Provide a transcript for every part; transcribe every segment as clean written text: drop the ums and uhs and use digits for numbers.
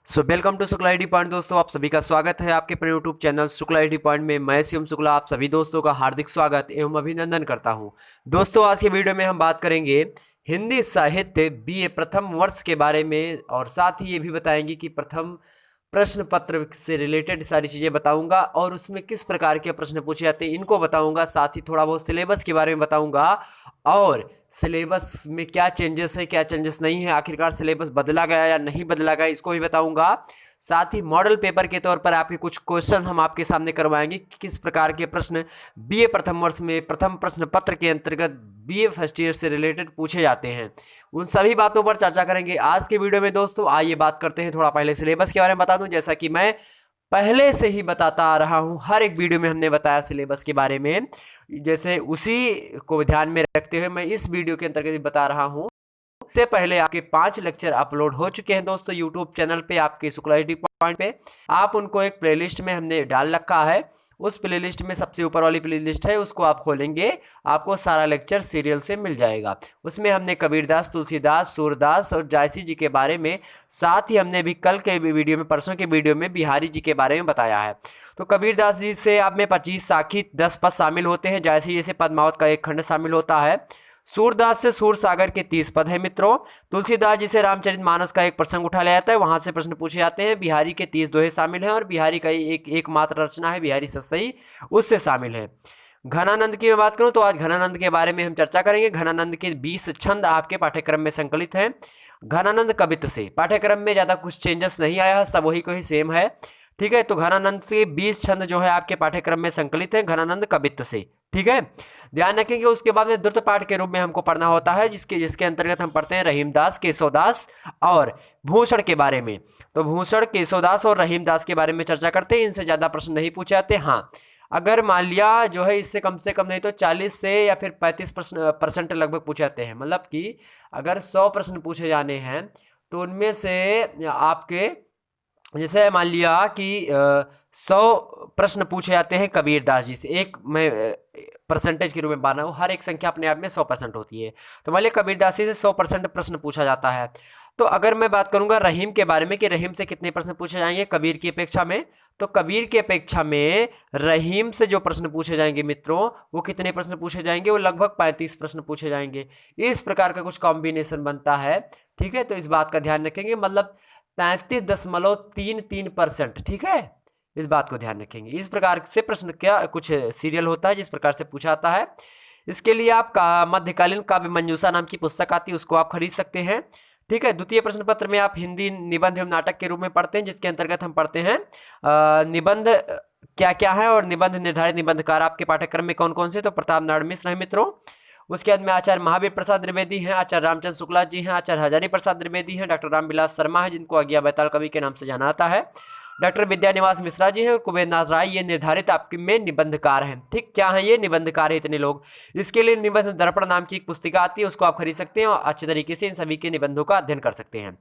Welcome to Shukla ID point. दोस्तों आप सभी का स्वागत है आपके अपने YouTube channel Shukla ID point में। मैं शिवम शुक्ला आप सभी दोस्तों का हार्दिक स्वागत एवं अभिनंदन करता हूं। दोस्तों आज के वीडियो में हम बात करेंगे हिंदी साहित्य बीए प्रथम वर्ष के बारे में और साथ ही ये भी बताएंगे कि प्रथम प्रश्न पत्र से रिलेटेड सारी चीज़ें बताऊंगा और उसमें किस प्रकार के प्रश्न पूछे जाते हैं इनको बताऊंगा। साथ ही थोड़ा बहुत सिलेबस के बारे में बताऊंगा और सिलेबस में क्या चेंजेस है क्या चेंजेस नहीं है, आखिरकार सिलेबस बदला गया या नहीं बदला गया इसको भी बताऊंगा। साथ ही मॉडल पेपर के तौर पर आपके कुछ क्वेश्चन हम आपके सामने करवाएंगे कि किस प्रकार के प्रश्न बीए प्रथम वर्ष में प्रथम प्रश्न पत्र के अंतर्गत बीए फर्स्ट ईयर से रिलेटेड पूछे जाते हैं। उन सभी बातों पर चर्चा करेंगे आज के वीडियो में। दोस्तों आइए बात करते हैं। थोड़ा पहले सिलेबस के बारे में बता दूं, जैसा कि मैं पहले से ही बताता आ रहा हूं, हर एक वीडियो में हमने बताया सिलेबस के बारे में, जैसे उसी को ध्यान में रखते हुए मैं इस वीडियो के अंतर्गत भी बता रहा हूं। इससे पहले आपके 5 लेक्चर अपलोड हो चुके हैं दोस्तों यूट्यूब चैनल पे, आपके शुक्ला आईडी पॉइंट पे। आप उनको एक प्लेलिस्ट में हमने डाल रखा है। उस प्लेलिस्ट में सबसे ऊपर वाली प्लेलिस्ट है, उसको आप खोलेंगे आपको सारा लेक्चर सीरियल से मिल जाएगा। उसमें हमने कबीरदास, तुलसीदास, सूरदास और जायसी जी के बारे में, साथ ही हमने भी कल के वीडियो में, परसों के वीडियो में बिहारी जी के बारे में बताया है। तो कबीरदास जी से आप में 25 साखी 10 पद शामिल होते हैं। जायसी जी से पद्मावत का एक खंड शामिल होता है। सूरदास से सूरसागर के 30 पद है मित्रों। तुलसीदास जी से रामचरितमानस का एक प्रसंग उठा लिया जाता है, वहां से प्रश्न पूछे जाते हैं। बिहारी के 30 दोहे शामिल हैं और बिहारी का एकमात्र रचना है बिहारी सतसई, उससे शामिल है। घनानंद की मैं बात करूं तो आज घनानंद के बारे में हम चर्चा करेंगे। घनानंद के 20 छंद आपके पाठ्यक्रम में संकलित हैं। घनानंद कवित्त से पाठ्यक्रम में ज्यादा कुछ चेंजेस नहीं आया है, सब वही को ही सेम है। ठीक है, तो घनानंद के 20 छंद जो है आपके पाठ्यक्रम में संकलित है घनानंद कवित्त से। ठीक है, ध्यान रखेंगे। उसके बाद में द्रुत पाठ के रूप में हमको पढ़ना होता है, जिसके अंतर्गत हम पढ़ते हैं रहीमदास, केशवदास और भूषण के बारे में। तो भूषण, केशवदास और रहीमदास के बारे में चर्चा करते हैं। इनसे ज्यादा प्रश्न नहीं पूछे जाते। हाँ, अगर मान लिया जो है इससे कम से कम नहीं तो 40 से या फिर 35% लगभग पूछे जाते हैं। मतलब कि अगर 100 प्रश्न पूछे जाने हैं तो उनमें से आपके, जैसे मान लिया कि 100 प्रश्न पूछे जाते हैं कबीरदास जी से, एक मैं परसेंटेज के रूप में बना हूँ, हर एक संख्या अपने आप में 100% होती है। तो मान लिया कबीरदास जी से 100% प्रश्न पूछा जाता है। तो अगर मैं बात करूंगा रहीम के बारे में कि रहीम से कितने प्रश्न पूछे जाएंगे कबीर की अपेक्षा में, तो कबीर की अपेक्षा में रहीम से जो प्रश्न पूछे जाएंगे मित्रों, वो कितने प्रश्न पूछे जाएंगे, वो लगभग 35 प्रश्न पूछे जाएंगे। इस प्रकार का कुछ कॉम्बिनेशन बनता है। ठीक है, तो इस बात का ध्यान रखेंगे, मतलब 33.33%। ठीक है, इस बात को ध्यान रखेंगे। इस प्रकार से प्रश्न क्या कुछ सीरियल होता है जिस प्रकार से पूछा आता है। इसके लिए आप मध्यकालीन काव्य मंजूषा नाम की पुस्तक आती है, उसको आप खरीद सकते हैं। ठीक है, द्वितीय प्रश्न पत्र में आप हिंदी निबंध एवं नाटक के रूप में पढ़ते हैं, जिसके अंतर्गत हम पढ़ते हैं निबंध क्या क्या है और निबंध निर्धारित निबंधकार आपके पाठ्यक्रम में कौन कौन से, तो प्रताप नारायण मिश्र है मित्रों। उसके बाद में आचार्य महावीर प्रसाद द्विवेदी हैं, आचार्य रामचंद्र शुक्ला जी हैं, आचार्य हजारी प्रसाद द्विवेदी हैं, डॉक्टर रामविलास शर्मा है जिनको अज्ञा बैताल कवि के नाम से जाना जाता है, डॉक्टर विद्यानिवास मिश्रा जी हैं, कुबेरनाथ राय, ये निर्धारित आपके में निबंधकार हैं। ठीक, क्या है ये निबंधकार है इतने लोग। इसके लिए निबंध दर्पण नाम की एक पुस्तिका आती है, उसको आप खरीद सकते हैं और अच्छे तरीके से इन सभी के निबंधों का अध्ययन कर सकते हैं।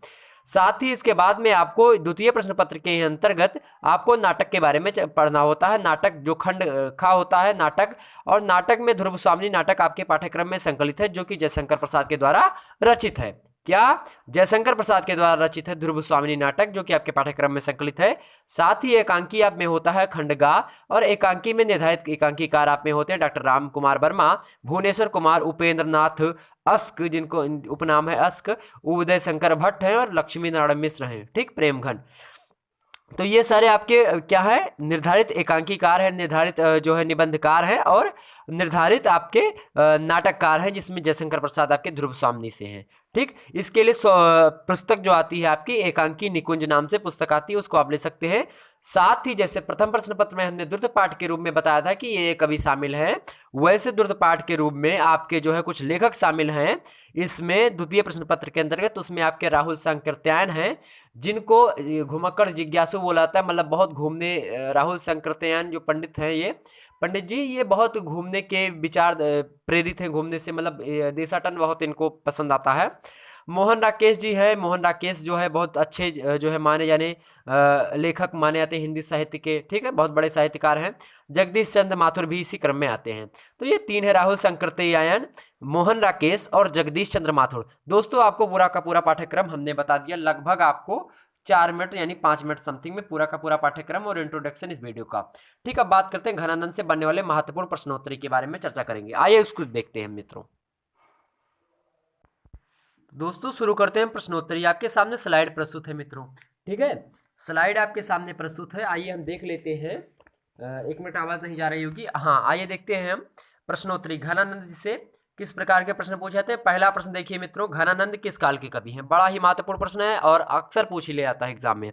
साथ ही इसके बाद में आपको द्वितीय प्रश्न पत्र के अंतर्गत आपको नाटक के बारे में पढ़ना होता है। नाटक जो खंड खा होता है नाटक, और नाटक में ध्रुव स्वामी नाटक आपके पाठ्यक्रम में संकलित है, जो कि जयशंकर प्रसाद के द्वारा रचित है। क्या, जयशंकर प्रसाद के द्वारा रचित है ध्रुव स्वामिनी नाटक, जो कि आपके पाठ्यक्रम में संकलित है। साथ ही एकांकी आप में होता है खंडगा, और एकांकी में निर्धारित एकांकीकार आप में होते हैं डॉक्टर राम कुमार वर्मा, भुवनेश्वर कुमार, उपेंद्र नाथ अस्क, जिनको उपनाम है अस्क, उदय शंकर भट्ट हैं और लक्ष्मी नारायण मिश्र हैं। ठीक, प्रेमघन। तो ये सारे आपके क्या है, निर्धारित एकांकीकार है, निर्धारित जो है निबंधकार है, और निर्धारित आपके नाटककार हैं, जिसमें जयशंकर प्रसाद आपके ध्रुव स्वामी से हैं। ठीक, इसके लिए पुस्तक जो आती है आपकी एकांकी निकुंज नाम से पुस्तक आती है, उसको आप ले सकते हैं। साथ ही जैसे प्रथम प्रश्न पत्र में हमने द्रुत पाठ के रूप में बताया था कि ये कवि शामिल हैं, वैसे द्रुत पाठ के रूप में आपके जो है कुछ लेखक शामिल हैं इसमें द्वितीय प्रश्न पत्र के अंतर्गत। उसमें आपके राहुल सांकृत्यायन हैं, जिनको घुमक्कड़ जिज्ञासु बोला जाता है, मतलब बहुत घूमने, राहुल सांकृत्यायन जो पंडित हैं, ये पंडित जी ये बहुत घूमने के विचार प्रेरित हैं, घूमने से मतलब देशाटन बहुत इनको पसंद आता है। मोहन राकेश जी है, मोहन राकेश जो है बहुत अच्छे जो है माने जाने लेखक माने जाते हैं हिंदी साहित्य के। ठीक है, बहुत बड़े साहित्यकार हैं। जगदीश चंद्र माथुर भी इसी क्रम में आते हैं। तो ये 3 है, राहुल सांकृत्यायन, मोहन राकेश और जगदीश चंद्र माथुर। दोस्तों आपको पूरा का पूरा पाठ्यक्रम हमने बता दिया, लगभग आपको 4 मिनट यानी 5 मिनट समथिंग में पूरा का पूरा पाठ्यक्रम और इंट्रोडक्शन इस वीडियो का। ठीक, अब बात करते हैं घनानंद से बनने वाले महत्वपूर्ण प्रश्नोत्तरी के बारे में चर्चा करेंगे। आइए उसको देखते हैं मित्रों। दोस्तों शुरू करते हैं प्रश्नोत्तरी। आपके सामने स्लाइड प्रस्तुत है मित्रों। ठीक है, स्लाइड आपके सामने प्रस्तुत है। आइए हम देख लेते हैं। 1 मिनट आवाज नहीं जा रही होगी। हाँ, आइए देखते हैं हम प्रश्नोत्तरी। घनानंद जी से किस प्रकार के प्रश्न पूछे जाते हैं। पहला प्रश्न देखिए मित्रों, घनानंद किस काल के कवि हैं। बड़ा ही महत्वपूर्ण प्रश्न है और अक्सर पूछ ही ले आता है एग्जाम में।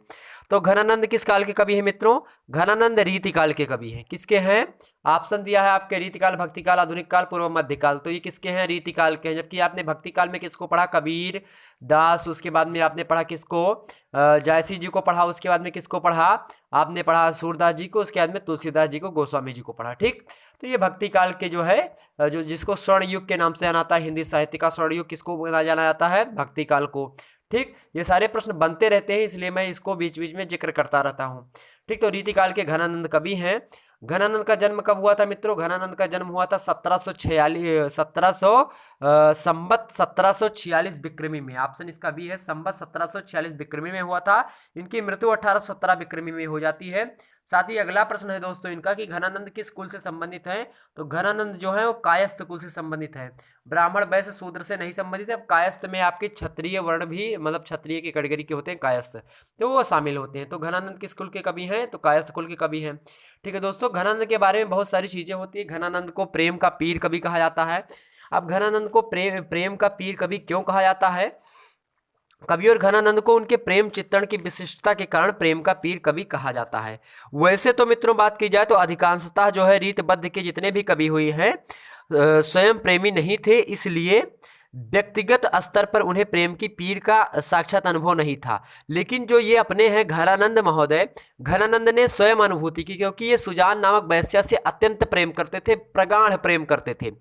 तो घनानंद किस काल के कवि हैं मित्रों। घनानंद रीतिकाल के कवि हैं। किसके हैं, ऑप्शन दिया है आपके, रीतिकाल, भक्तिकाल, आधुनिक काल, पूर्व मध्यकाल। तो ये किसके हैं, रीतिकाल के हैं। जबकि आपने भक्तिकाल में किसको पढ़ा, कबीर दास। उसके बाद में आपने पढ़ा किसको, जायसी जी को पढ़ा। उसके बाद में किसको पढ़ा, आपने पढ़ा सूरदास जी को। उसके बाद में तुलसीदास जी को, गोस्वामी जी को पढ़ा। ठीक, तो ये भक्ति काल के जो है, जो जिसको स्वर्ण युग के नाम से जाना जाता है, हिंदी साहित्य का स्वर्ण युग किसको जाना जाता है, भक्ति काल को। ठीक, ये सारे प्रश्न बनते रहते हैं, इसलिए मैं इसको बीच बीच में जिक्र करता रहता हूँ। ठीक, तो रीतिकाल के घनानंद कवि हैं। घनानंद का जन्म कब हुआ था मित्रों। घनानंद का जन्म हुआ था 1746 विक्रमी में। ऑप्शन इसका भी है, संवत 1746 विक्रमी में हुआ था। इनकी मृत्यु 1817 विक्रमी में हो जाती है। साथ ही अगला प्रश्न है दोस्तों इनका कि घनानंद किस कुल से संबंधित है। तो घनानंद जो है वो कायस्थ कुल से संबंधित है। ब्राह्मण, वैश्य, शूद्र से नहीं संबंधित है। कायस्थ में आपके क्षत्रिय वर्ण भी, मतलब क्षत्रिय की कैटेगरी के होते हैं कायस्थ, तो वो शामिल होते हैं। तो घनानंद किस कुल के कवि हैं, तो कायस्थ कुल के कवि हैं। ठीक है दोस्तों, घनानंद के बारे में बहुत सारी चीजें होती है। घनानंद को प्रेम का पीर कवि कहा जाता है। अब घनानंद को प्रेम का पीर कवि क्यों कहा जाता है। कवि और घनानंद को उनके प्रेम चित्रण की विशिष्टता के कारण प्रेम का पीर कवि कहा जाता है। वैसे तो मित्रों बात की जाए तो अधिकांशतः जो है रीतबद्ध के जितने भी कवि हुए हैं स्वयं प्रेमी नहीं थे, इसलिए व्यक्तिगत स्तर पर उन्हें प्रेम की पीर का साक्षात अनुभव नहीं था। लेकिन जो ये अपने हैं घनानंद महोदय, घनानंद ने स्वयं अनुभूति की, क्योंकि ये सुजान नामक वैश्या से अत्यंत प्रेम करते थे, प्रगाढ़ प्रेम करते थे।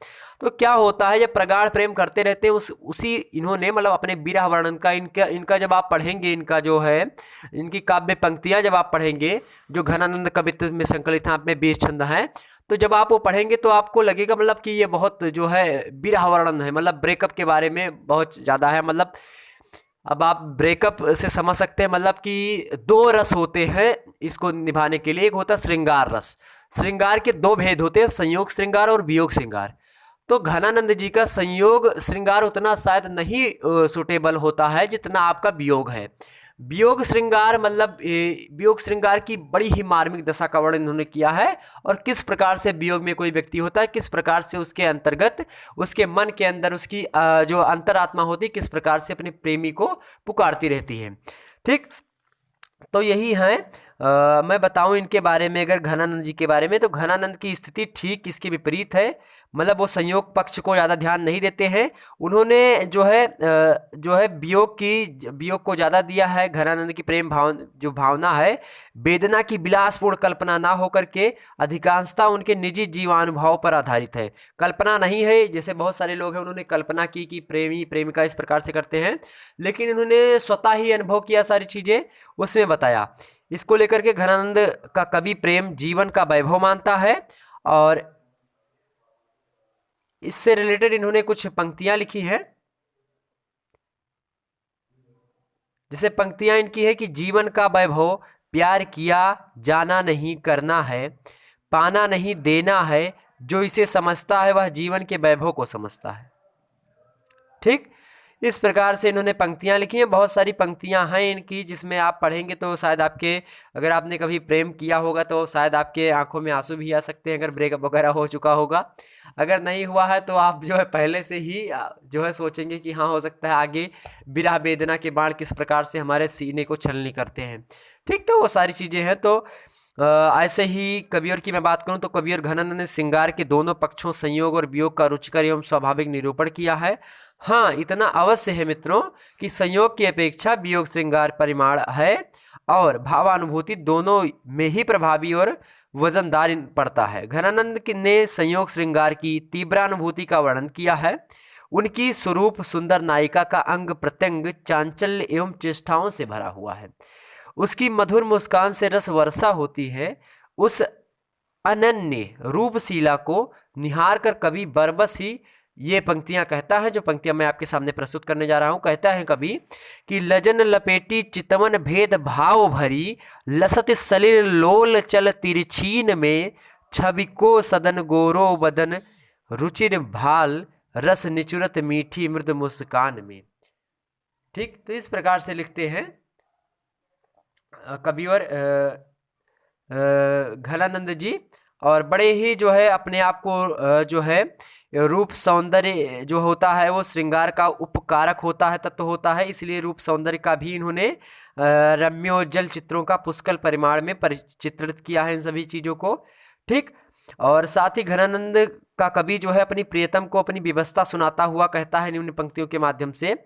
तो क्या होता है, जब प्रगाढ़ प्रेम करते रहते हैं उसी इन्होंने मतलब अपने विरह वर्णन का, इनका जब आप पढ़ेंगे, इनका जो है इनकी काव्य पंक्तियां जब आप पढ़ेंगे, जो घनानंद कवित्व में संकलित हैं, आप में 20 छंद हैं, तो जब आप वो पढ़ेंगे तो आपको लगेगा मतलब कि ये बहुत जो है विरह वर्णन है, मतलब ब्रेकअप के बारे में बहुत ज़्यादा है। मतलब अब आप ब्रेकअप से समझ सकते हैं, मतलब कि 2 रस होते हैं इसको निभाने के लिए। एक होता है श्रृंगार रस। श्रृंगार के 2 भेद होते हैं, संयोग श्रृंगार और वियोग श्रृंगार। तो घनानंद जी का संयोग श्रृंगार उतना शायद नहीं सुटेबल होता है जितना आपका वियोग है। वियोग श्रृंगार मतलब वियोग श्रृंगार की बड़ी ही मार्मिक दशा का वर्णन उन्होंने किया है, और किस प्रकार से वियोग में कोई व्यक्ति होता है, किस प्रकार से उसके अंतर्गत, उसके मन के अंदर उसकी जो अंतरात्मा होती है, किस प्रकार से अपने प्रेमी को पुकारती रहती है। ठीक, तो यही है। मैं बताऊं इनके बारे में, अगर घनानंद जी के बारे में, तो घनानंद की स्थिति ठीक इसके विपरीत है। मतलब वो संयोग पक्ष को ज़्यादा ध्यान नहीं देते हैं। उन्होंने जो है वियोग को ज़्यादा दिया है। घनानंद की प्रेम जो भावना है, वेदना की विलासपूर्ण कल्पना ना होकर के अधिकांशतः उनके निजी जीवानुभव पर आधारित है। कल्पना नहीं है, जैसे बहुत सारे लोग हैं उन्होंने कल्पना की कि प्रेमी प्रेमिका इस प्रकार से करते हैं, लेकिन इन्होंने स्वतः ही अनुभव किया सारी चीज़ें, उसमें बताया। इसको लेकर के घनानंद का कवि प्रेम जीवन का वैभव मानता है, और इससे रिलेटेड इन्होंने कुछ पंक्तियां लिखी हैं। जैसे पंक्तियां इनकी है कि जीवन का वैभव प्यार किया जाना नहीं करना है, पाना नहीं देना है, जो इसे समझता है वह जीवन के वैभव को समझता है। ठीक, इस प्रकार से इन्होंने पंक्तियां लिखी हैं। बहुत सारी पंक्तियां हैं इनकी, जिसमें आप पढ़ेंगे तो शायद आपके, अगर आपने कभी प्रेम किया होगा तो शायद आपके आंखों में आंसू भी आ सकते हैं, अगर ब्रेकअप वगैरह हो चुका होगा। अगर नहीं हुआ है तो आप जो है पहले से ही जो है सोचेंगे कि हाँ, हो सकता है आगे विरह वेदना के बाण किस प्रकार से हमारे सीने को छलनी करते हैं। ठीक, तो वो सारी चीज़ें हैं। तो ऐसे ही कवियर की मैं बात करूं तो कवियर घनानंद ने श्रृंगार के दोनों पक्षों, संयोग और वियोग का रुचिकर एवं स्वाभाविक निरूपण किया है। हाँ, इतना अवश्य है मित्रों कि संयोग की अपेक्षा वियोग श्रृंगार परिमाण है, और भावानुभूति दोनों में ही प्रभावी और वजनदार पड़ता है। घनानंद ने संयोग श्रृंगार की तीव्रानुभूति का वर्णन किया है। उनकी स्वरूप सुंदर नायिका का अंग प्रत्यंग चांचल्य एवं चेष्टाओं से भरा हुआ है। उसकी मधुर मुस्कान से रस वर्षा होती है। उस अनन्य रूपशीला को निहार कर कवि बरबस ही ये पंक्तियां कहता है, जो पंक्तियां मैं आपके सामने प्रस्तुत करने जा रहा हूं, कहता है कवि कि लजन लपेटी चितवन भेद भाव भरी, लसत सलिल लोल चल तिरछीन में, छवि को सदन गोरो बदन, रुचिर भाल रस निचुरत मीठी मृद मुस्कान में। ठीक, तो इस प्रकार से लिखते हैं कविवर घनानंद जी। और बड़े ही जो है अपने आप को जो है रूप सौंदर्य जो होता है वो श्रृंगार का उपकारक होता है, तत्व होता है, इसलिए रूप सौंदर्य का भी इन्होंने रम्योज्जल चित्रों का पुष्कल परिमाण में परिचित्रित किया है इन सभी चीज़ों को। ठीक, और साथ ही घनानंद का कवि जो है अपनी प्रियतम को अपनी व्यवस्था सुनाता हुआ कहता है निम्न पंक्तियों के माध्यम से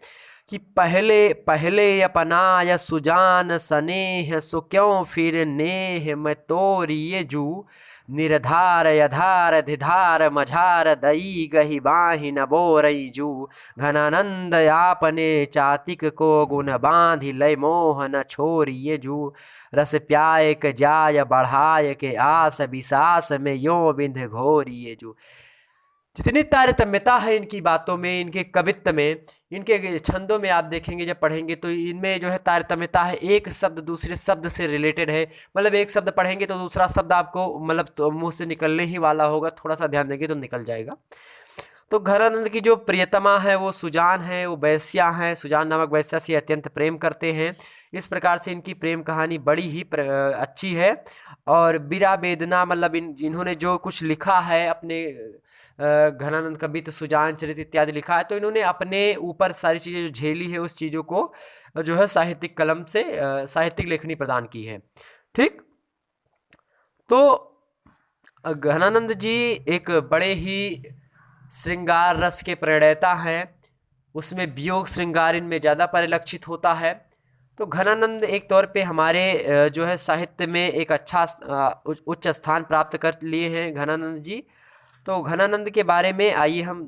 कि पहले पहले अपनाय सुजान सनेह, सो क्यों फिर नेह मैं तोरिए जू, निर्धार यधार धिधार मझार दई गही बाहि न बोरई जू, घनानंद आपने चातिक को गुण बांधि लय मोह न छोरिए जू, रस प्यायक जाय बढ़ाय के आस विसास में यो बिंध घोरिए जू। जितनी तारतम्यता है इनकी बातों में, इनके कवित्व में, इनके छंदों में आप देखेंगे जब पढ़ेंगे तो इनमें जो है तारतम्यता है, एक शब्द दूसरे शब्द से रिलेटेड है। मतलब एक शब्द पढ़ेंगे तो दूसरा शब्द आपको मतलब तो मुंह से निकलने ही वाला होगा, थोड़ा सा ध्यान देंगे तो निकल जाएगा। तो घनानंद की जो प्रियतमा है वो सुजान है, वो वैश्या है, सुजान नामक वैश्या से अत्यंत प्रेम करते हैं। इस प्रकार से इनकी प्रेम कहानी बड़ी ही अच्छी है। और बीरा वेदना मतलब इन्होंने जो कुछ लिखा है अपने घनानंद कवित्त सुजान चरित इत्यादि लिखा है, तो इन्होंने अपने ऊपर सारी चीज़ें जो झेली है उस चीज़ों को जो है साहित्यिक कलम से साहित्यिक लेखनी प्रदान की है। ठीक, तो घनानंद जी एक बड़े ही श्रृंगार रस के प्रणेता हैं, उसमें वियोग श्रृंगार इनमें ज़्यादा परिलक्षित होता है। तो घनानंद एक तौर पे हमारे जो है साहित्य में एक अच्छा उच्च स्थान प्राप्त कर लिए हैं घनानंद जी। तो घनानंद के बारे में आइए हम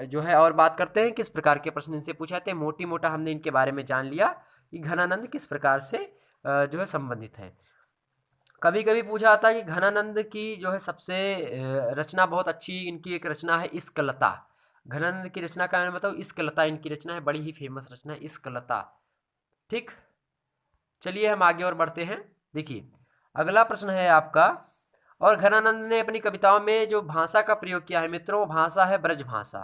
जो है और बात करते हैं, किस प्रकार के प्रश्न इनसे पूछे जाते हैं। मोटी मोटा हमने इनके बारे में जान लिया कि घनानंद किस प्रकार से जो है संबंधित है। कभी कभी पूछा जाता है कि घनानंद की जो है सबसे रचना बहुत अच्छी इनकी एक रचना है इस्कलता। घनानंद की रचना का मैं बताऊँ, इस्कलता इनकी रचना है, बड़ी ही फेमस रचना है इस्कलता। ठीक, चलिए हम आगे और बढ़ते हैं। देखिए अगला प्रश्न है आपका, और घनानंद ने अपनी कविताओं में जो भाषा का प्रयोग किया है मित्रों, वो भाषा है ब्रज भाषा।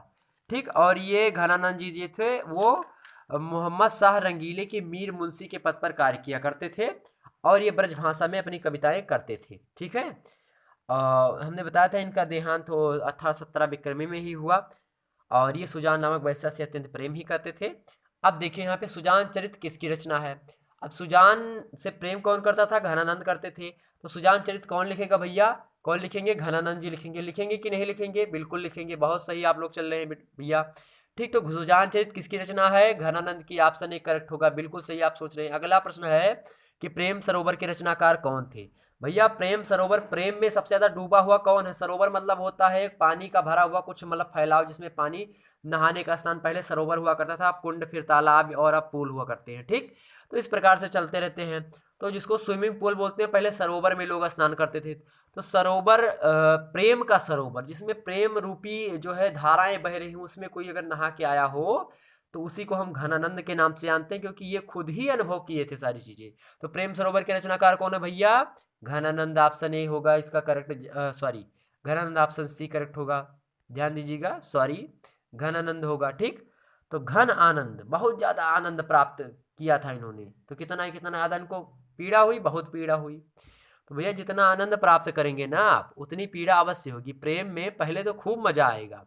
ठीक, और ये घनानंद जी जो थे वो मोहम्मद शाह रंगीले के मीर मुंशी के पद पर कार्य किया करते थे, और ये ब्रज भाषा में अपनी कविताएं करते थे। ठीक है, हमने बताया था इनका देहांत तो 1817 विक्रमी में ही हुआ, और ये सुजान नामक वैश्या से अत्यंत प्रेम ही करते थे। अब देखिए यहाँ पे सुजान चरित किसकी रचना है। अब सुजान से प्रेम कौन करता था, घनानंद करते थे। तो सुजान चरित कौन लिखेगा भैया, कौन लिखेंगे, घनानंद जी लिखेंगे। लिखेंगे कि नहीं लिखेंगे, बिल्कुल लिखेंगे, बहुत सही आप लोग चल रहे हैं भैया। ठीक, तो सुजान चरित किसकी रचना है, घनानंद की। ऑप्शन ए करेक्ट होगा, बिल्कुल सही आप सोच रहे हैं। अगला प्रश्न है कि प्रेम सरोवर के रचनाकार कौन थे। भैया प्रेम सरोवर, प्रेम में सबसे ज्यादा डूबा हुआ कौन है। सरोवर मतलब होता है पानी का भरा हुआ कुछ मतलब फैलाव, जिसमें पानी नहाने का स्थान पहले सरोवर हुआ करता था, अब कुंड फिर तालाब और अब पूल हुआ करते हैं। ठीक, तो इस प्रकार से चलते रहते हैं। तो जिसको स्विमिंग पूल बोलते हैं, पहले सरोवर में लोग स्नान करते थे। तो सरोवर प्रेम का सरोवर, जिसमें प्रेम रूपी जो है धाराएं बह रही हूँ, उसमें कोई अगर नहा के आया हो तो उसी को हम घनानंद के नाम से जानते हैं, क्योंकि ये खुद ही अनुभव किए थे सारी चीजें। तो प्रेम सरोवर के रचनाकार कौन है भैया, घनानंद। ऑप्शन ए होगा इसका correct, sorry Ghananand option C correct होगा, ध्यान दीजिएगा, सॉरी घनानंद होगा। ठीक, तो घन आनंद, बहुत ज्यादा आनंद प्राप्त किया था इन्होंने। तो कितना है, कितना ज्यादा इनको पीड़ा हुई, बहुत पीड़ा हुई। तो भैया जितना आनंद प्राप्त करेंगे ना आप, उतनी पीड़ा अवश्य होगी। प्रेम में पहले तो खूब मजा आएगा,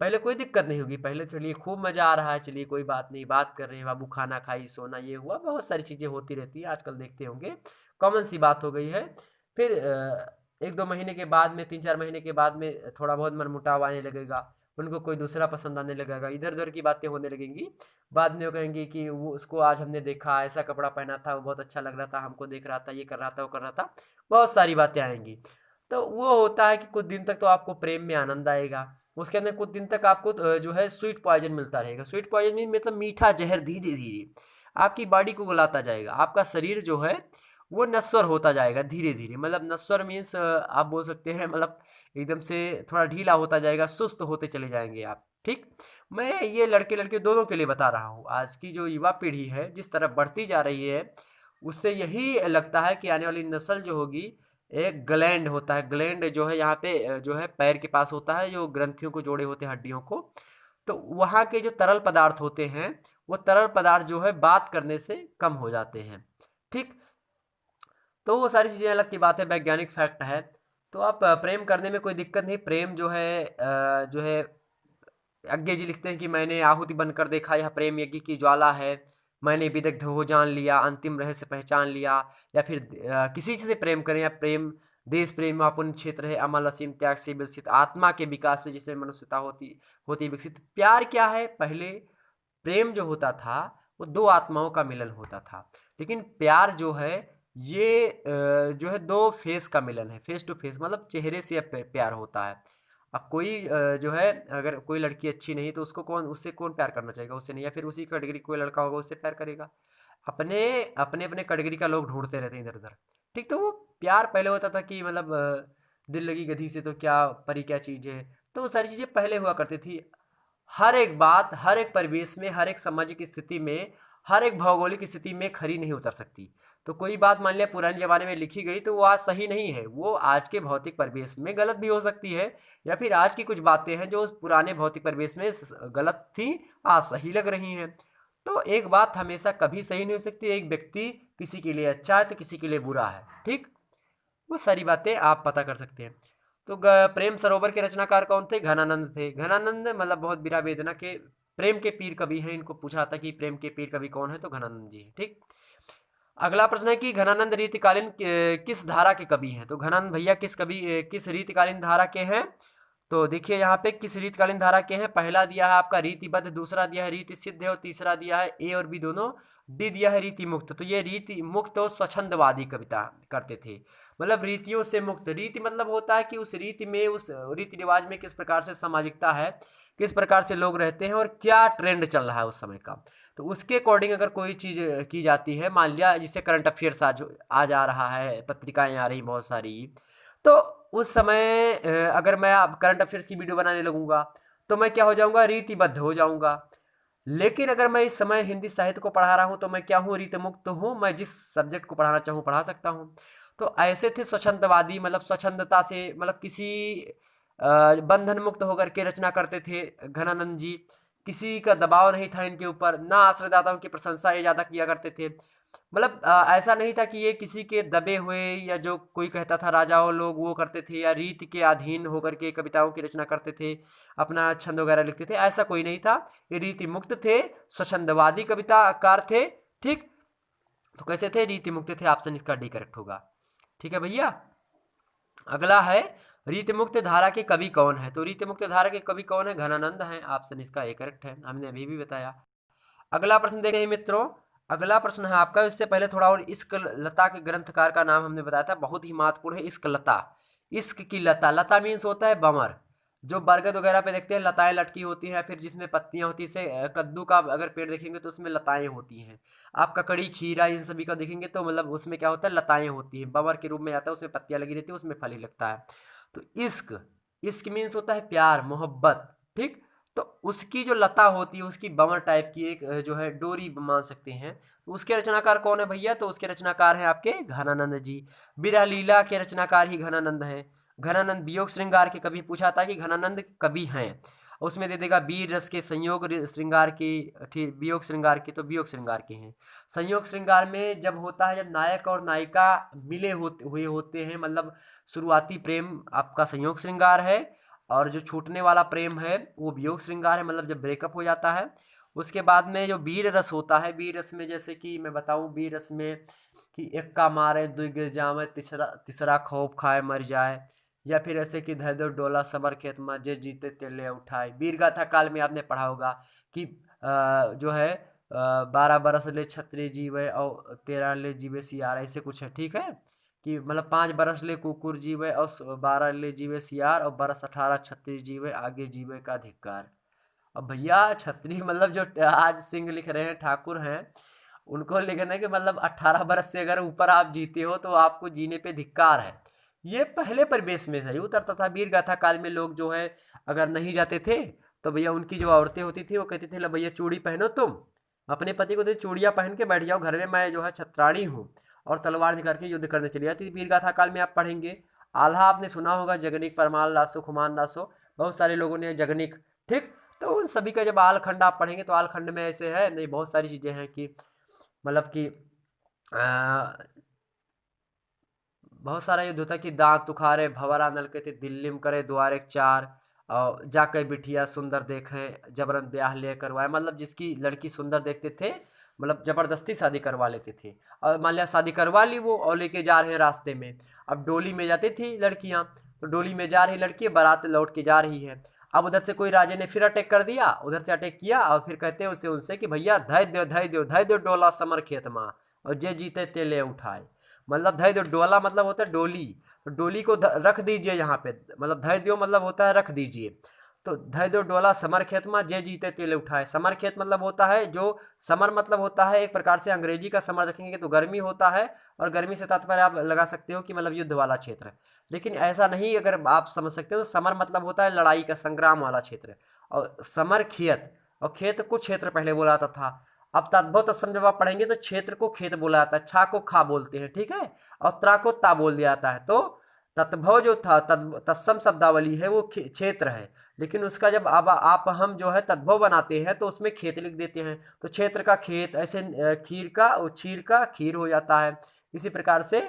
पहले कोई दिक्कत नहीं होगी, पहले चलिए खूब मजा आ रहा है, चलिए कोई बात नहीं, बात कर रहे हैं, बाबू खाना खाई सोना ये हुआ, बहुत सारी चीजें होती रहती है, आजकल देखते होंगे, कॉमन सी बात हो गई है। फिर 1-2 महीने के बाद में, 3-4 महीने के बाद में थोड़ा बहुत मनमुटाव आने लगेगा, उनको कोई दूसरा पसंद आने लगेगा, इधर उधर की बातें होने लगेंगी। बाद में वो कहेंगे कि वो उसको आज हमने देखा, ऐसा कपड़ा पहना था, वो बहुत अच्छा लग रहा था, हमको देख रहा था, ये कर रहा था, वो कर रहा था, बहुत सारी बातें आएंगी। तो वो होता है कि कुछ दिन तक तो आपको प्रेम में आनंद आएगा, उसके अंदर कुछ दिन तक आपको जो है स्वीट पॉइजन मिलता रहेगा। स्वीट पॉइजन मतलब मीठा जहर धीरे धीरे आपकी बॉडी को गलाता जाएगा, आपका शरीर जो है वो नश्वर होता जाएगा धीरे धीरे। मतलब नश्वर मीन्स आप बोल सकते हैं मतलब एकदम से थोड़ा ढीला होता जाएगा, सुस्त होते चले जाएंगे आप। ठीक, मैं ये लड़के लड़के दोनों के लिए बता रहा हूँ। आज की जो युवा पीढ़ी है जिस तरफ बढ़ती जा रही है, उससे यही लगता है कि आने वाली नस्ल जो होगी, एक ग्लैंड होता है, ग्लैंड जो है यहाँ पे जो है पैर के पास होता है, जो ग्रंथियों को जोड़े होते हैं हड्डियों को, तो वहाँ के जो तरल पदार्थ होते हैं, वो तरल पदार्थ जो है बात करने से कम हो जाते हैं। ठीक, तो वो सारी चीज़ें अलग की बात है, वैज्ञानिक फैक्ट है। तो आप प्रेम करने में कोई दिक्कत नहीं। प्रेम जो है अज्ञे जी लिखते हैं कि मैंने आहुति बनकर देखा, यह प्रेम यज्ञ की ज्वाला है, मैंने विदग्ध हो जान लिया, अंतिम रहस्य पहचान लिया। या फिर किसी से प्रेम करें, या प्रेम देश प्रेम अपुन क्षेत्र है, अमल असीम त्याग से विकसित, आत्मा के विकास से जिससे मनुष्यता होती होती विकसित। प्यार क्या है? पहले प्रेम जो होता था वो दो आत्माओं का मिलन होता था, लेकिन प्यार जो है ये जो है दो फेस का मिलन है, फेस टू फेस, मतलब चेहरे से प्यार होता है। अब कोई जो है अगर कोई लड़की अच्छी नहीं तो उसको कौन, उससे कौन प्यार करना चाहेगा? उससे नहीं। या फिर उसी कैटेगरी कोई लड़का होगा उससे प्यार करेगा? अपने अपने अपने कैटेगरी का लोग ढूंढते रहते हैं इधर उधर। ठीक, तो वो प्यार पहले होता था कि मतलब दिल लगी गधी से तो क्या परी क्या चीज़ है, तो वो सारी चीज़ें पहले हुआ करती थी। हर एक बात हर एक परिवेश में, हर एक सामाजिक स्थिति में, हर एक भौगोलिक स्थिति में खरी नहीं उतर सकती। तो कोई बात मान लिया पुराने ज़माने में लिखी गई तो वो आज सही नहीं है, वो आज के भौतिक परिवेश में गलत भी हो सकती है। या फिर आज की कुछ बातें हैं जो उस पुराने भौतिक परिवेश में गलत थी, आज सही लग रही हैं। तो एक बात हमेशा कभी सही नहीं हो सकती। एक व्यक्ति किसी के लिए अच्छा है तो किसी के लिए बुरा है। ठीक, वो सारी बातें आप पता कर सकते हैं। तो प्रेम सरोवर के रचनाकार कौन थे? घनानंद थे। घनानंद मतलब बहुत विरह वेदना के प्रेम के पीर कवि हैं। इनको पूछा था कि प्रेम के पीर कवि कौन है, तो घनानंद जी हैं। ठीक, अगला प्रश्न है कि घनानंद रीतिकालीन किस धारा के कवि हैं? तो घनानंद भैया किस रीतिकालीन धारा के हैं? तो देखिए यहाँ पे किस रीतिकालीन धारा के हैं। पहला दिया है आपका रीतिबद्ध, दूसरा दिया है रीति सिद्ध, और तीसरा दिया है ए और बी दोनों, डी दिया है रीति मुक्त। तो ये रीति मुक्त और स्वच्छंदवादी कविता करते थे, मतलब रीतियों से मुक्त। रीति मतलब होता है कि उस रीति में, उस रीति रिवाज में किस प्रकार से सामाजिकता है, किस प्रकार से लोग रहते हैं और क्या ट्रेंड चल रहा है उस समय का, तो उसके अकॉर्डिंग अगर कोई चीज़ की जाती है। मान लिया जिसे करंट अफेयर्स आज आ रहा है, पत्रिकाएं आ रही बहुत सारी, तो उस समय अगर मैं अब करंट अफेयर्स की वीडियो बनाने लगूंगा तो मैं क्या हो जाऊंगा? रीतिबद्ध हो जाऊंगा। लेकिन अगर मैं इस समय हिंदी साहित्य को पढ़ा रहा हूं तो मैं क्या हूं? रीति मुक्त हूं। मैं जिस सब्जेक्ट को पढ़ाना चाहूं पढ़ा सकता हूं। तो ऐसे थे स्वच्छंदवादी, मतलब स्वच्छंदता से, मतलब किसी बंधन मुक्त होकर के रचना करते थे घनानंद जी। किसी का दबाव नहीं था इनके ऊपर, ना आश्रयदाताओं की प्रशंसा ये ज़्यादा किया करते थे। मतलब ऐसा नहीं था कि ये किसी के दबे हुए, या जो कोई कहता था राजाओं लोग वो करते थे, या रीति के अधीन होकर के कविताओं की रचना करते थे, अपना छंद वगैरह लिखते थे, ऐसा कोई नहीं था। ये रीति मुक्त थे, स्वच्छंदवादी कविताकार थे। ठीक, तो कैसे थे? रीति मुक्त थे। ऑप्शन इसका डी करेक्ट होगा। ठीक है भैया। अगला है रीति मुक्त धारा के कवि कौन है? तो रीति मुक्त धारा के कवि कौन है? घनानंद है। ऑप्शन इसका ए करेक्ट है, हमने अभी भी बताया। अगला प्रश्न देखें मित्रों। अगला प्रश्न है आपका, इससे पहले थोड़ा और, इश्क लता के ग्रंथकार का नाम हमने बताया था, बहुत ही महत्वपूर्ण है। इश्क लता, इश्क की लता, लता मीन्स होता है बमर। जो बरगद वगैरह पे देखते हैं लताएं लटकी होती हैं, फिर जिसमें पत्तियां होती है। कद्दू का अगर पेड़ देखेंगे तो उसमें लताएं होती हैं। आप ककड़ी, खीरा, इन सभी का देखेंगे तो मतलब उसमें क्या होता है? लताएं होती हैं, बमर के रूप में आता है, उसमें पत्तियां लगी रहती है, उसमें फल ही लगता है। तो इश्क, इश्क मीन्स होता है प्यार, मोहब्बत। ठीक, तो उसकी जो लता होती है, उसकी बमर टाइप की एक जो है डोरी मान सकते हैं। तो उसके रचनाकार कौन है भैया? तो उसके रचनाकार हैं आपके घनानंद जी। विरह लीला के रचनाकार ही घनानंद हैं। घनानंद वियोग श्रृंगार के कभी पूछा था कि घनानंद कवि हैं, उसमें दे देगा वीर रस के संयोग श्रृंगार की, ठीक, वियोग श्रृंगार के, तो वियोग श्रृंगार के हैं। संयोग श्रृंगार में जब होता है, जब नायक और नायिका मिले हुए होते हैं, मतलब शुरुआती प्रेम आपका संयोग श्रृंगार है, और जो छूटने वाला प्रेम है वो वियोग श्रृंगार है, मतलब जब ब्रेकअप हो जाता है। उसके बाद में जो वीर रस होता है, वीर रस में जैसे कि मैं बताऊं, वीर रस में कि एक्का मारे दुई गिर जावे, तीसरा तीसरा खौफ खाए मर जाए, या फिर ऐसे कि धर दो डोला समर खेत में जे जीते तेले उठाए। वीर गाथा काल में आपने पढ़ा होगा कि जो है 12 बरस ले छत्री जीवे और 13 ले जीवे सियार, ऐसे कुछ है। ठीक है, कि मतलब 5 बरस ले कुकुर जीवे और 12 ले जीवे सियार, और बरस 18 छत्री जीवे, आगे जीवे का धिक्कार। अब भैया छत्री मतलब जो आज सिंह लिख रहे हैं, ठाकुर हैं, उनको लिखना है कि मतलब 18 बरस से अगर ऊपर आप जीते हो तो आपको जीने पे धिक्कार है। ये पहले परिवेश में सही उतरता था। वीर गाथा काल में लोग जो है अगर नहीं जाते थे तो भैया उनकी जो औरतें होती थी वो कहती थी, लो भैया चूड़ी पहनो, तुम अपने पति को तो चूड़ियाँ पहन के बैठ जाओ घर में, मैं जो है छत्राणी हूँ, और तलवार निकाल के युद्ध करने चली जाती थी। वीर गाथा काल में आप पढ़ेंगे। आल्हा आपने सुना होगा, जगनिक, परमाल, लासो, खुमान, लासो, बहुत सारे लोगों ने जगनिक, ठीक। तो उन सभी का जब आल खंड आप पढ़ेंगे तो आल खंड में ऐसे है नहीं, बहुत सारी चीज़ें हैं कि मतलब कि बहुत सारा युद्ध होता है कि दांत तुखारे भंवरा नल के थे, दिल्ली में करे द्वार एक चार, और जाके बिटिया सुंदर देखे जबरन ब्याह ले करवाए, मतलब जिसकी लड़की सुंदर देखते थे मतलब जबरदस्ती शादी करवा लेते थे। और मान लिया शादी करवा ली वो और लेके जा रहे हैं रास्ते में, अब डोली में जाती थी लड़कियां, तो डोली में जा रही लड़की, बारात लौट के जा रही है। अब उधर से कोई राजे ने फिर अटैक कर दिया, उधर से अटैक किया और फिर कहते हैं उससे उनसे कि भैया धै दो धै दो धै दो डोला समर खेत माँ, और जे जीते ते ले उठाए। मतलब धै दो, डोला मतलब होता है डोली, तो डोली को रख दीजिए यहाँ पे, मतलब धै दो मतलब होता है रख दीजिए। तो धै दो डोला समर खेत में जे जीते तेले उठाए। समर खेत मतलब होता है जो, समर मतलब होता है एक प्रकार से अंग्रेजी का समर देखेंगे तो गर्मी होता है, और गर्मी से तात्पर्य आप लगा सकते हो कि मतलब युद्ध वाला क्षेत्र। लेकिन ऐसा नहीं, अगर आप समझ सकते हो तो समर मतलब होता है लड़ाई का, संग्राम वाला क्षेत्र। और समर खेत, और खेत को क्षेत्र पहले बोला जाता था। अब तद्भव तत्सम जब आप पढ़ेंगे तो क्षेत्र को खेत बोला जाता है, छा को खा बोलते हैं, ठीक है, और त्रा को ता बोल दिया जाता है। तो तद्भव जो था, तत्सम शब्दावली है वो क्षेत्र है, लेकिन उसका जब अब आप हम जो है तद्भव बनाते हैं तो उसमें खेत लिख देते हैं, तो क्षेत्र का खेत, ऐसे खीर का और चीर का खीर हो जाता है। इसी प्रकार से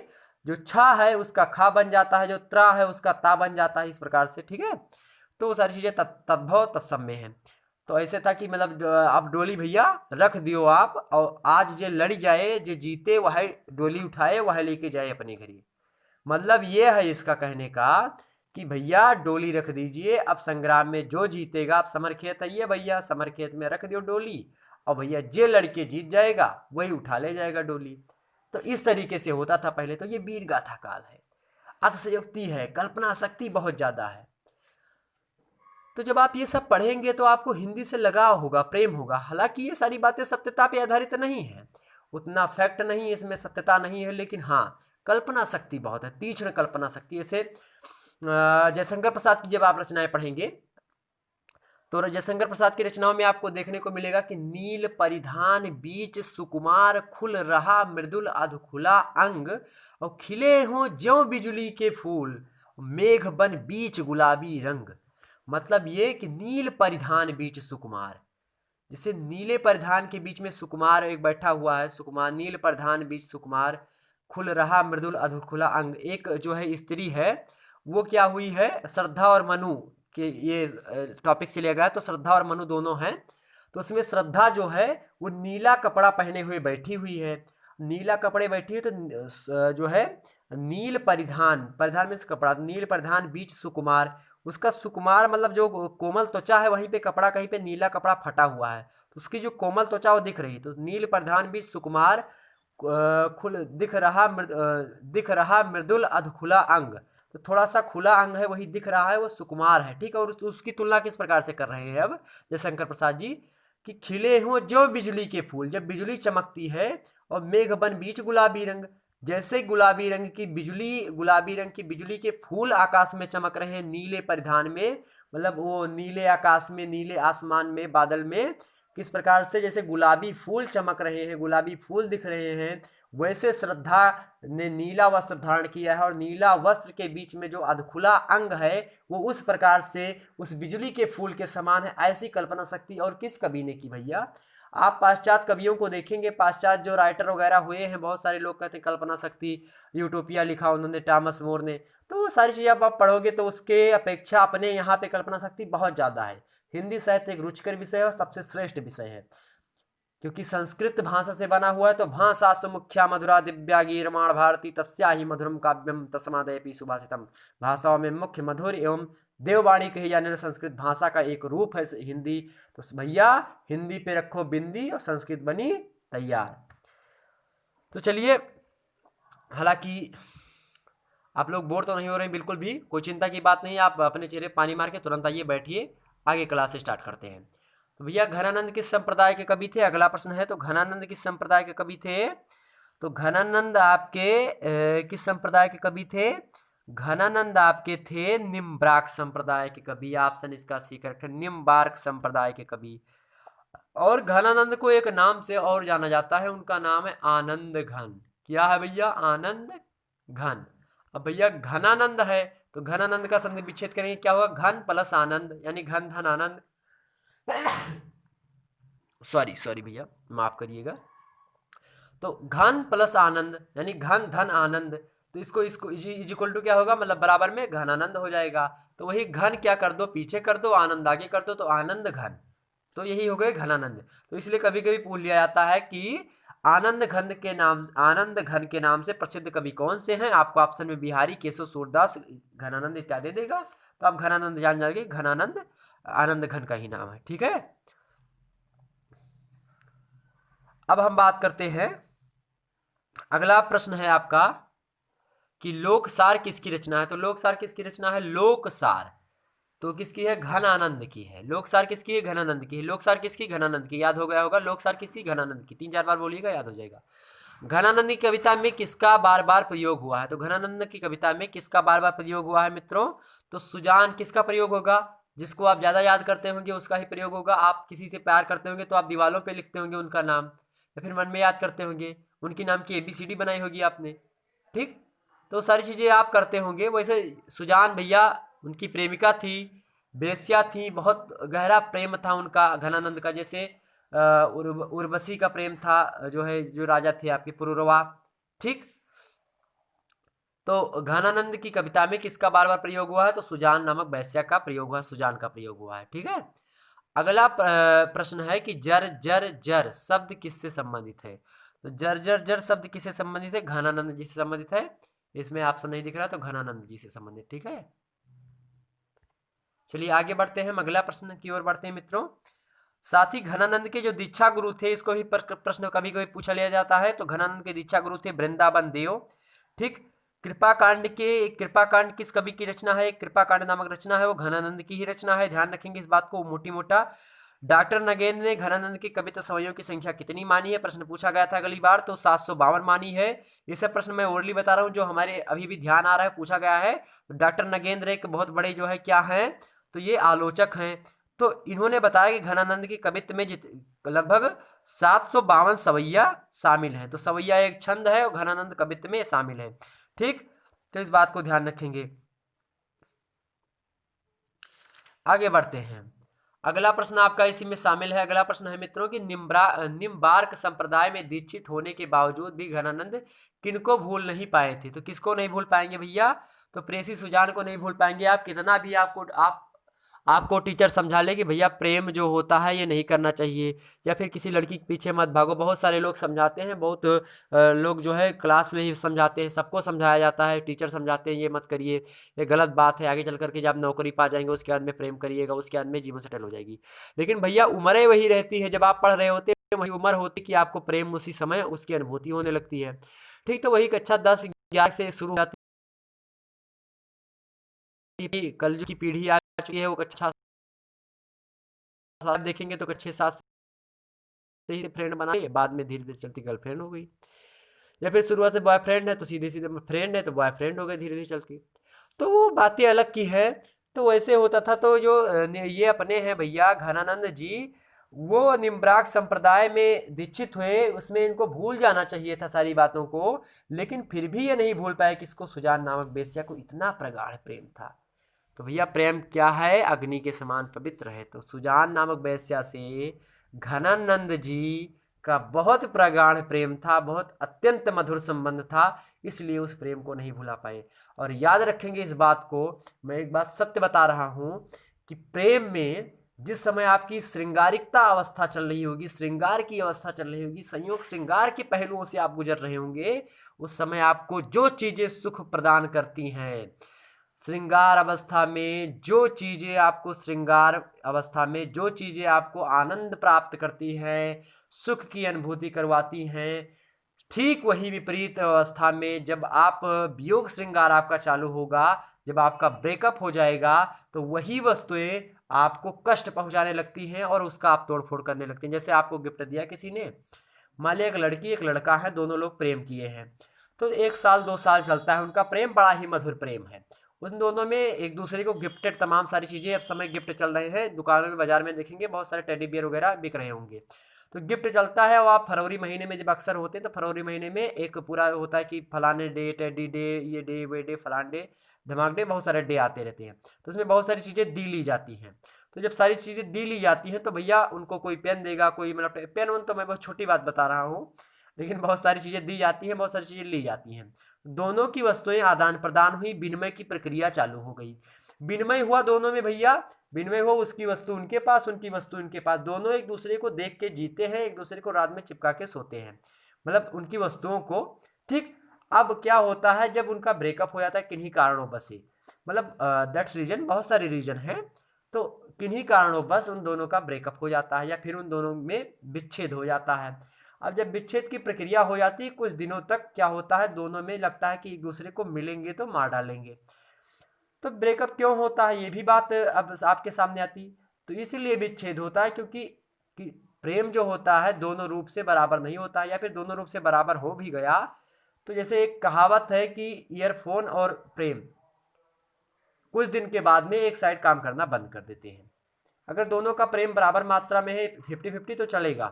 जो छा है उसका खा बन जाता है, जो त्रा है उसका ता बन जाता है, इस प्रकार से, ठीक है। तो वो सारी चीजें तद्भव तत्सम में है। तो ऐसे था कि मतलब आप डोली भैया रख दियो आप, और आज जे लड़ जाए, जे जीते वह डोली उठाए वह लेके जाए अपने घरी। मतलब ये है इसका कहने का कि भैया डोली रख दीजिए, अब संग्राम में जो जीतेगा, आप समर खेत आइए भैया, समर खेत में रख दियो डोली, और भैया जे लड़के जीत जाएगा वही उठा ले जाएगा डोली। तो इस तरीके से होता था पहले। तो ये वीर गाथा काल है, अतिशयोक्ति है, कल्पना शक्ति बहुत ज्यादा है। तो जब आप ये सब पढ़ेंगे तो आपको हिंदी से लगाव होगा, प्रेम होगा। हालांकि ये सारी बातें सत्यता पे आधारित नहीं है, उतना फैक्ट नहीं है इसमें, सत्यता नहीं है, लेकिन हाँ कल्पना शक्ति बहुत है, तीक्ष्ण कल्पना शक्ति। जैसे जयशंकर प्रसाद की जब आप रचनाएं पढ़ेंगे तो जयशंकर प्रसाद की रचनाओं में आपको देखने को मिलेगा कि नील परिधान बीच सुकुमार, खुल रहा मृदुल अधखुला अंग, और खिले हों ज्यों बिजुली के फूल, मेघ बन बीच गुलाबी रंग। मतलब ये कि नील परिधान बीच सुकुमार, जैसे नीले परिधान के बीच में सुकुमार एक बैठा हुआ है, सुकुमार, नील परिधान बीच सुकुमार, खुल रहा मृदुल अधखुला अंग। एक जो है स्त्री है, वो क्या हुई है, श्रद्धा और मनु के ये टॉपिक से लिया गया है, तो श्रद्धा और मनु दोनों हैं। तो उसमें श्रद्धा जो है वो नीला कपड़ा पहने हुए बैठी हुई है, नीला कपड़े बैठी हुई, तो जो है नील परिधान, परिधान मीन्स कपड़ा, नील परिधान बीच सुकुमार, उसका सुकुमार मतलब जो कोमल त्वचा है वहीं पे कपड़ा, कहीं पे नीला कपड़ा फटा हुआ है, तो उसकी जो कोमल त्वचा वो दिख रही। तो नील परिधान बीच सुकुमार, खुल दिख रहा मृदुल अधखुला अंग, तो थोड़ा सा खुला अंग है वही दिख रहा है, वो सुकुमार है, ठीक है। और उसकी तुलना किस प्रकार से कर रहे हैं अब जयशंकर प्रसाद जी, कि खिले हों जो बिजली के फूल, जब बिजली चमकती है, और मेघ बन बीच गुलाबी रंग, जैसे गुलाबी रंग की बिजली, गुलाबी रंग की बिजली के फूल आकाश में चमक रहे हैं नीले परिधान में, मतलब वो नीले आकाश में, नीले आसमान में, बादल में, किस प्रकार से जैसे गुलाबी फूल चमक रहे हैं, गुलाबी फूल दिख रहे हैं, वैसे श्रद्धा ने नीला वस्त्र धारण किया है, और नीला वस्त्र के बीच में जो अधखुला अंग है वो उस प्रकार से उस बिजली के फूल के समान है। ऐसी कल्पना शक्ति और किस कवि ने की भैया? आप पाश्चात्य कवियों को देखेंगे, पाश्चात्य जो राइटर वगैरह हुए हैं, बहुत सारे लोग कहते हैं कल्पना शक्ति, यूटोपिया लिखा उन्होंने, टॉमस मोर ने, तो वो सारी चीज़ें आप पढ़ोगे तो उसके अपेक्षा अपने यहाँ पे कल्पना शक्ति बहुत ज़्यादा है। हिंदी साहित्य एक रुचिकर विषय है और सबसे श्रेष्ठ विषय है, क्योंकि संस्कृत भाषा से बना हुआ है। तो भाषा सुमुख्या मधुरा दिव्या गीर्माण भारती तस्या ही मधुरम काव्यम तस्मादयपि सुभाषितम। भाषाओं में मुख्य, मधुर एवं देववाणी कही जाने वाली संस्कृत भाषा का एक रूप है हिंदी। तो भैया हिंदी पे रखो बिंदी और संस्कृत बनी तैयार। तो चलिए, हालांकि आप लोग बोर तो नहीं हो रहे हैं, बिल्कुल भी कोई चिंता की बात नहीं है। आप अपने चेहरे पानी मार के तुरंत आइए, बैठिए, आगे क्लास स्टार्ट करते हैं। तो भैया घनानंद किस संप्रदाय के कवि थे, अगला प्रश्न है। तो घनानंद किस संप्रदाय के कवि थे, तो घनानंद आपके किस संप्रदाय के कवि थे, घनानंद आपके थे निम्बार्क संप्रदाय के कवि। ऑप्शन इसका सी करेक्ट है, निम्बार्क संप्रदाय के कवि। और घनानंद को एक नाम से और जाना जाता है, उनका नाम है आनंद घन। क्या है भैया, आनंद घन। अब भैया घनानंद है तो घनानंद का संधि विच्छेद करेंगे, क्या होगा, घन प्लस आनंद, यानी घन धन आनंद। सॉरी सॉरी भैया, माफ करिएगा। तो घन प्लस आनंद यानी घन धन आनंद, तो इसको इज इक्वल टू क्या होगा, मतलब बराबर में घनानंद हो जाएगा। तो वही घन क्या कर दो, पीछे कर दो, आनंद आगे कर दो, तो आनंद घन, तो यही हो गए घनानंद। तो इसलिए कभी कभी पूछ लिया जाता है कि आनंद घन के नाम से प्रसिद्ध कवि कौन से हैं। आपको ऑप्शन में बिहारी, केशव, सूरदास, घनानंद इत्यादि देगा, तो आप घनानंद जान जाओगे, घनानंद आनंद घन का ही नाम है। ठीक है, अब हम बात करते हैं, अगला प्रश्न है आपका कि लोकसार किसकी रचना है। तो लोकसार किसकी रचना है, लोकसार तो किसकी है, घनानंद की है। लोकसार किसकी है, घनानंद की है। लोकसार किसकी, घनानंद की, याद हो गया होगा, लोकसार किसकी, घनानंद की, 3-4 बार बोलिएगा, याद हो जाएगा। घनानंद की कविता में किसका बार बार प्रयोग हुआ है, तो घनानंद की कविता में किसका बार बार प्रयोग हुआ है मित्रों, तो सुजान किसका प्रयोग होगा, जिसको आप ज्यादा याद करते होंगे उसका ही प्रयोग होगा। आप किसी से प्यार करते होंगे तो आप दीवारों पे लिखते होंगे उनका नाम, या फिर मन में याद करते होंगे, उनकी नाम की ABCD बनाई होगी आपने, ठीक। तो सारी चीजें आप करते होंगे। वैसे सुजान भैया उनकी प्रेमिका थी, बेश्या थी, बहुत गहरा प्रेम था उनका घनानंद का, जैसे उर्वशी का प्रेम था, जो है जो राजा थे आपके पुरुरवा, ठीक। तो घनानंद की कविता में किसका बार बार प्रयोग हुआ है, तो सुजान नामक वेश्या का प्रयोग हुआ है, सुजान का प्रयोग हुआ है। ठीक है, अगला प्रश्न है कि जर जर जर शब्द किससे संबंधित है। तो जर जर जर शब्द किससे संबंधित है, घनानंद जी से संबंधित है। इसमें ऑप्शन नहीं दिख रहा, तो घनानंद जी से संबंधित। ठीक है, चलिए आगे बढ़ते हैं, अगला प्रश्न की ओर बढ़ते हैं मित्रों। साथ ही घनानंद के जो दीक्षा गुरु थे, इसको भी प्रश्न कभी कभी पूछा लिया जाता है। तो घनानंद के दीक्षा गुरु थे वृंदावन देव, ठीक। कृपा कांड किस कवि की रचना है, कृपा कांड नामक रचना है वो घनानंद की ही रचना है, ध्यान रखेंगे इस बात को मोटी मोटा। डॉक्टर नगेंद्र ने घनानंद की कविता सवैयों की संख्या कितनी मानी है, प्रश्न पूछा गया था अगली बार, तो 752 मानी है। ये सब प्रश्न मैं ओरली बता रहा हूँ, जो हमारे अभी भी ध्यान आ रहा है, पूछा गया है। तो डॉक्टर नगेंद्र एक बहुत बड़े जो है क्या है, तो ये आलोचक हैं। तो इन्होंने बताया कि घनानंद की कवित्व में लगभग 752 सवैया शामिल है। तो सवैया एक छंद है और घनानंद कवित्व में शामिल है, ठीक। तो इस बात को ध्यान रखेंगे। आगे बढ़ते हैं, अगला प्रश्न आपका इसी में शामिल है। अगला प्रश्न है मित्रों कि निम्बार्क संप्रदाय में दीक्षित होने के बावजूद भी घनानंद किनको भूल नहीं पाए थे। तो किसको नहीं भूल पाएंगे भैया, तो प्रेसी सुजान को नहीं भूल पाएंगे। आप कितना भी आपको टीचर समझा ले कि भैया प्रेम जो होता है ये नहीं करना चाहिए, या फिर किसी लड़की के पीछे मत भागो, बहुत सारे लोग समझाते हैं, बहुत लोग जो है क्लास में ही समझाते हैं, सबको समझाया जाता है, टीचर समझाते हैं ये मत करिए, ये गलत बात है, आगे चल करके जब नौकरी पा जाएंगे उसके बाद में प्रेम करिएगा, उसके बाद में जीवन सेटल हो जाएगी। लेकिन भैया उम्रें वही रहती है, जब आप पढ़ रहे होते हैं वही उम्र होती कि आपको प्रेम उसी समय उसकी अनुभूति होने लगती है, ठीक। तो वही कक्षा 10-11 से शुरू होती है। कल की पीढ़ी आ चुकी है, वो कक्षा आप देखेंगे तो 6-7 से ही फ्रेंड बनाए, बाद में धीरे धीरे चलती गर्लफ्रेंड हो गई, या फिर शुरुआत से बॉयफ्रेंड है तो सीधे सीधे फ्रेंड है तो बॉयफ्रेंड हो गए धीरे धीरे चलती। तो वो बातें अलग की है। तो वैसे होता था। तो जो ये अपने हैं भैया घनानंद जी, वो निम्बार्क संप्रदाय में दीक्षित हुए, उसमें इनको भूल जाना चाहिए था सारी बातों को, लेकिन फिर भी ये नहीं भूल पाए किसको, सुजान नामक बेश्या को। इतना प्रगाढ़ प्रेम था। तो भैया प्रेम क्या है, अग्नि के समान पवित्र है। तो सुजान नामक वेश्या से घनानंद जी का बहुत प्रगाढ़ प्रेम था, बहुत अत्यंत मधुर संबंध था, इसलिए उस प्रेम को नहीं भुला पाए। और याद रखेंगे इस बात को, मैं एक बात सत्य बता रहा हूं कि प्रेम में जिस समय आपकी श्रृंगारिकता अवस्था चल रही होगी, श्रृंगार की अवस्था चल रही होगी, संयोग श्रृंगार के पहलुओं से आप गुजर रहे होंगे, उस समय आपको जो चीजें सुख प्रदान करती हैं, श्रृंगार अवस्था में जो चीजें आपको श्रृंगार अवस्था में जो चीजें आपको आनंद प्राप्त करती हैं, सुख की अनुभूति करवाती हैं, ठीक वही विपरीत अवस्था में जब आप वियोग श्रृंगार आपका चालू होगा, जब आपका ब्रेकअप हो जाएगा, तो वही वस्तुएं आपको कष्ट पहुंचाने लगती हैं और उसका आप तोड़फोड़ करने लगते हैं। जैसे आपको गिफ्ट दिया किसी ने, मान लिया एक लड़की एक लड़का है, दोनों लोग प्रेम किए हैं, तो 1 साल 2 साल चलता है उनका प्रेम, बड़ा ही मधुर प्रेम है। उन दोनों में एक दूसरे को गिफ्टेड तमाम सारी चीज़ें, अब समय गिफ्ट चल रहे हैं, दुकानों में बाजार में देखेंगे बहुत सारे टेडी बियर वगैरह बिक रहे होंगे, तो गिफ्ट चलता है। और आप फरवरी महीने में जब अक्सर होते हैं तो फरवरी महीने में एक पूरा होता है कि फलाने डे, टेडी डे, ये डे, वे डे, फलान डे, धमाक डे, बहुत सारे डे आते रहते हैं, तो उसमें बहुत सारी चीज़ें दी ली जाती हैं। तो जब सारी चीज़ें दी ली जाती हैं तो भैया उनको कोई पेन देगा, कोई मतलब पेन उन तो मैं बहुत छोटी बात बता रहा हूँ, लेकिन बहुत सारी चीज़ें दी जाती हैं, बहुत सारी चीज़ें ली जाती हैं। दोनों की वस्तुएं आदान प्रदान हुई, विनिमय की प्रक्रिया चालू हो गई, विनिमय हुआ दोनों में भैया, विनिमय हुआ, उसकी वस्तु उनके पास, उनकी वस्तु उनके पास, दोनों एक दूसरे को देख के जीते हैं, एक दूसरे को रात में चिपका के सोते हैं, मतलब उनकी वस्तुओं को। ठीक, अब क्या होता है जब उनका ब्रेकअप हो जाता है किन्हीं कारणों बस से, मतलब दैट्स रीजन, बहुत सारे रीजन हैं, तो किन्हीं कारणों बस उन दोनों का ब्रेकअप हो जाता है या फिर उन दोनों में विच्छेद हो जाता है। अब जब विच्छेद की प्रक्रिया हो जाती है कुछ दिनों तक क्या होता है, दोनों में लगता है कि एक दूसरे को मिलेंगे तो मार डालेंगे। तो ब्रेकअप क्यों होता है ये भी बात अब आपके सामने आती, तो इसीलिए विच्छेद होता है क्योंकि कि प्रेम जो होता है दोनों रूप से बराबर नहीं होता है, या फिर दोनों रूप से बराबर हो भी गया तो जैसे एक कहावत है कि ईयरफोन और प्रेम कुछ दिन के बाद में एक साइड काम करना बंद कर देते हैं। अगर दोनों का प्रेम बराबर मात्रा में है 50-50 तो चलेगा,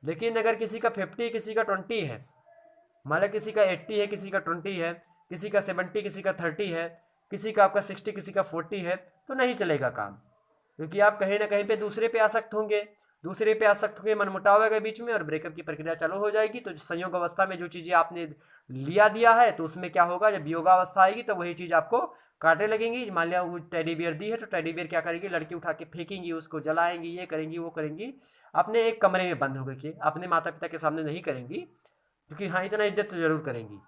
लेकिन अगर किसी का 50 किसी का 20 है, मान लो किसी का 80 है किसी का 20 है, किसी का 70 किसी का 30 है, किसी का आपका 60 किसी का 40 है, तो नहीं चलेगा काम, क्योंकि आप कहीं ना कहीं पे दूसरे पे आसक्त होंगे, दूसरे पे आसक्त होंगे, मनमुटाव आएगा बीच में और ब्रेकअप की प्रक्रिया चालू हो जाएगी। तो संयोग अवस्था में जो चीज़ें आपने लिया दिया है तो उसमें क्या होगा, जब योगावस्था आएगी तो वही चीज़ आपको काटने लगेंगी। मान लिया वो टेडी बियर दी है तो टेडी बियर क्या करेगी, लड़की उठा के फेंकेंगी, उसको जलाएंगी, ये करेंगी वो करेंगी, अपने एक कमरे में बंद होकर के, अपने माता पिता के सामने नहीं करेंगी, क्योंकि हाँ इतना इज्जत तो जरूर करेंगी।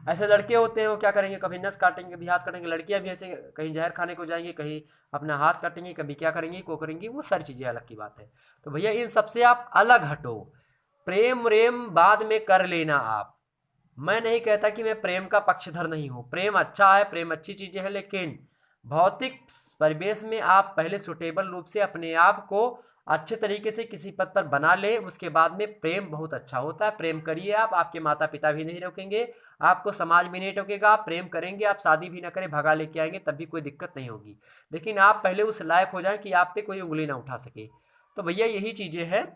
ऐसे लड़के होते हैं वो क्या करेंगे, कभी नस काटेंगे, कभी हाथ काटेंगे, लड़कियां भी ऐसे कहीं जहर खाने को जाएंगी, कहीं अपना हाथ काटेंगे, कभी क्या करेंगी को करेंगी, वो सारी चीज़ें अलग की बात है। तो भैया इन सबसे आप अलग हटो, प्रेम व्रेम बाद में कर लेना आप। मैं नहीं कहता कि मैं प्रेम का पक्षधर नहीं हूँ, प्रेम अच्छा है, प्रेम अच्छी चीज़ें हैं, लेकिन भौतिक परिवेश में आप पहले सुटेबल रूप से अपने आप को अच्छे तरीके से किसी पद पर बना ले, उसके बाद में प्रेम बहुत अच्छा होता है। प्रेम करिए आप, आपके माता पिता भी नहीं रोकेंगे, आपको समाज भी नहीं टोकेगा, आप प्रेम करेंगे, आप शादी भी ना करें भगा लेके आएंगे तब भी कोई दिक्कत नहीं होगी, लेकिन आप पहले उस लायक हो जाएं कि आप पे कोई उंगली ना उठा सके। तो भैया यही चीज़ें हैं।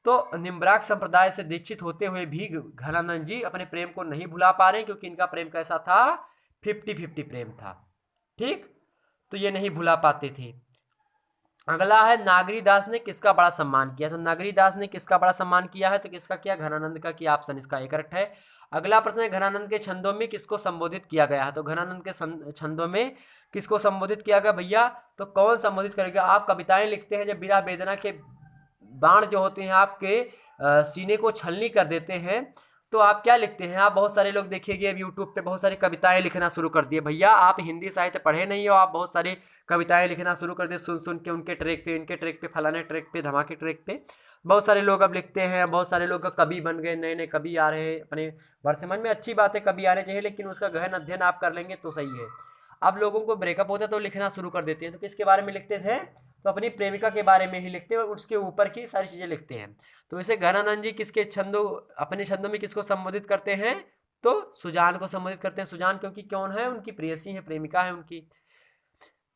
तो निम्राक संप्रदाय से दीक्षित होते हुए भी घनानंद जी अपने प्रेम को नहीं भुला पा रहे, क्योंकि इनका प्रेम कैसा था, 50-50 प्रेम था। ठीक, तो ये नहीं भुला पाते थे। अगला है नागरी दास ने किसका बड़ा सम्मान किया, तो नागरी दास ने किसका बड़ा सम्मान किया है, तो किसका किया, घनानंद का किया, ऑप्शन इसका एक करेक्ट है। अगला प्रश्न है घनानंद के छंदों में किसको संबोधित किया गया है, तो घनानंद के छंदों में किसको संबोधित किया गया भैया, तो कौन संबोधित करेगा। आप कविताएं लिखते हैं जब विरह वेदना के बाण जो होते हैं आपके सीने को छलनी कर देते हैं, तो आप क्या लिखते हैं, आप बहुत सारे लोग देखिएगा अब यूट्यूब पे बहुत सारी कविताएं लिखना शुरू कर दिए। भैया आप हिंदी साहित्य पढ़े नहीं हो, आप बहुत सारी कविताएं लिखना शुरू कर दिए, सुन सुन के उनके ट्रैक पे, इनके ट्रैक पे, फलाने ट्रैक पे, धमाके ट्रैक पे बहुत सारे लोग अब लिखते हैं, बहुत सारे लोग कवि बन गए, नए नए कवि आ रहे हैं अपने वर्तमान में, अच्छी बात है कवि आने चाहिए, लेकिन उसका गहन अध्ययन आप कर लेंगे तो सही है। अब लोगों को ब्रेकअप होता है तो लिखना शुरू कर देते हैं, तो किसके बारे में लिखते थे, तो अपनी प्रेमिका के बारे में ही लिखते हैं और उसके ऊपर की सारी चीज़ें लिखते हैं। तो वैसे घनानंद जी किसके छंदों, अपने छंदों में किसको संबोधित करते हैं, तो सुजान को संबोधित करते हैं। सुजान क्योंकि कौन है, उनकी प्रेयसी है, प्रेमिका है उनकी।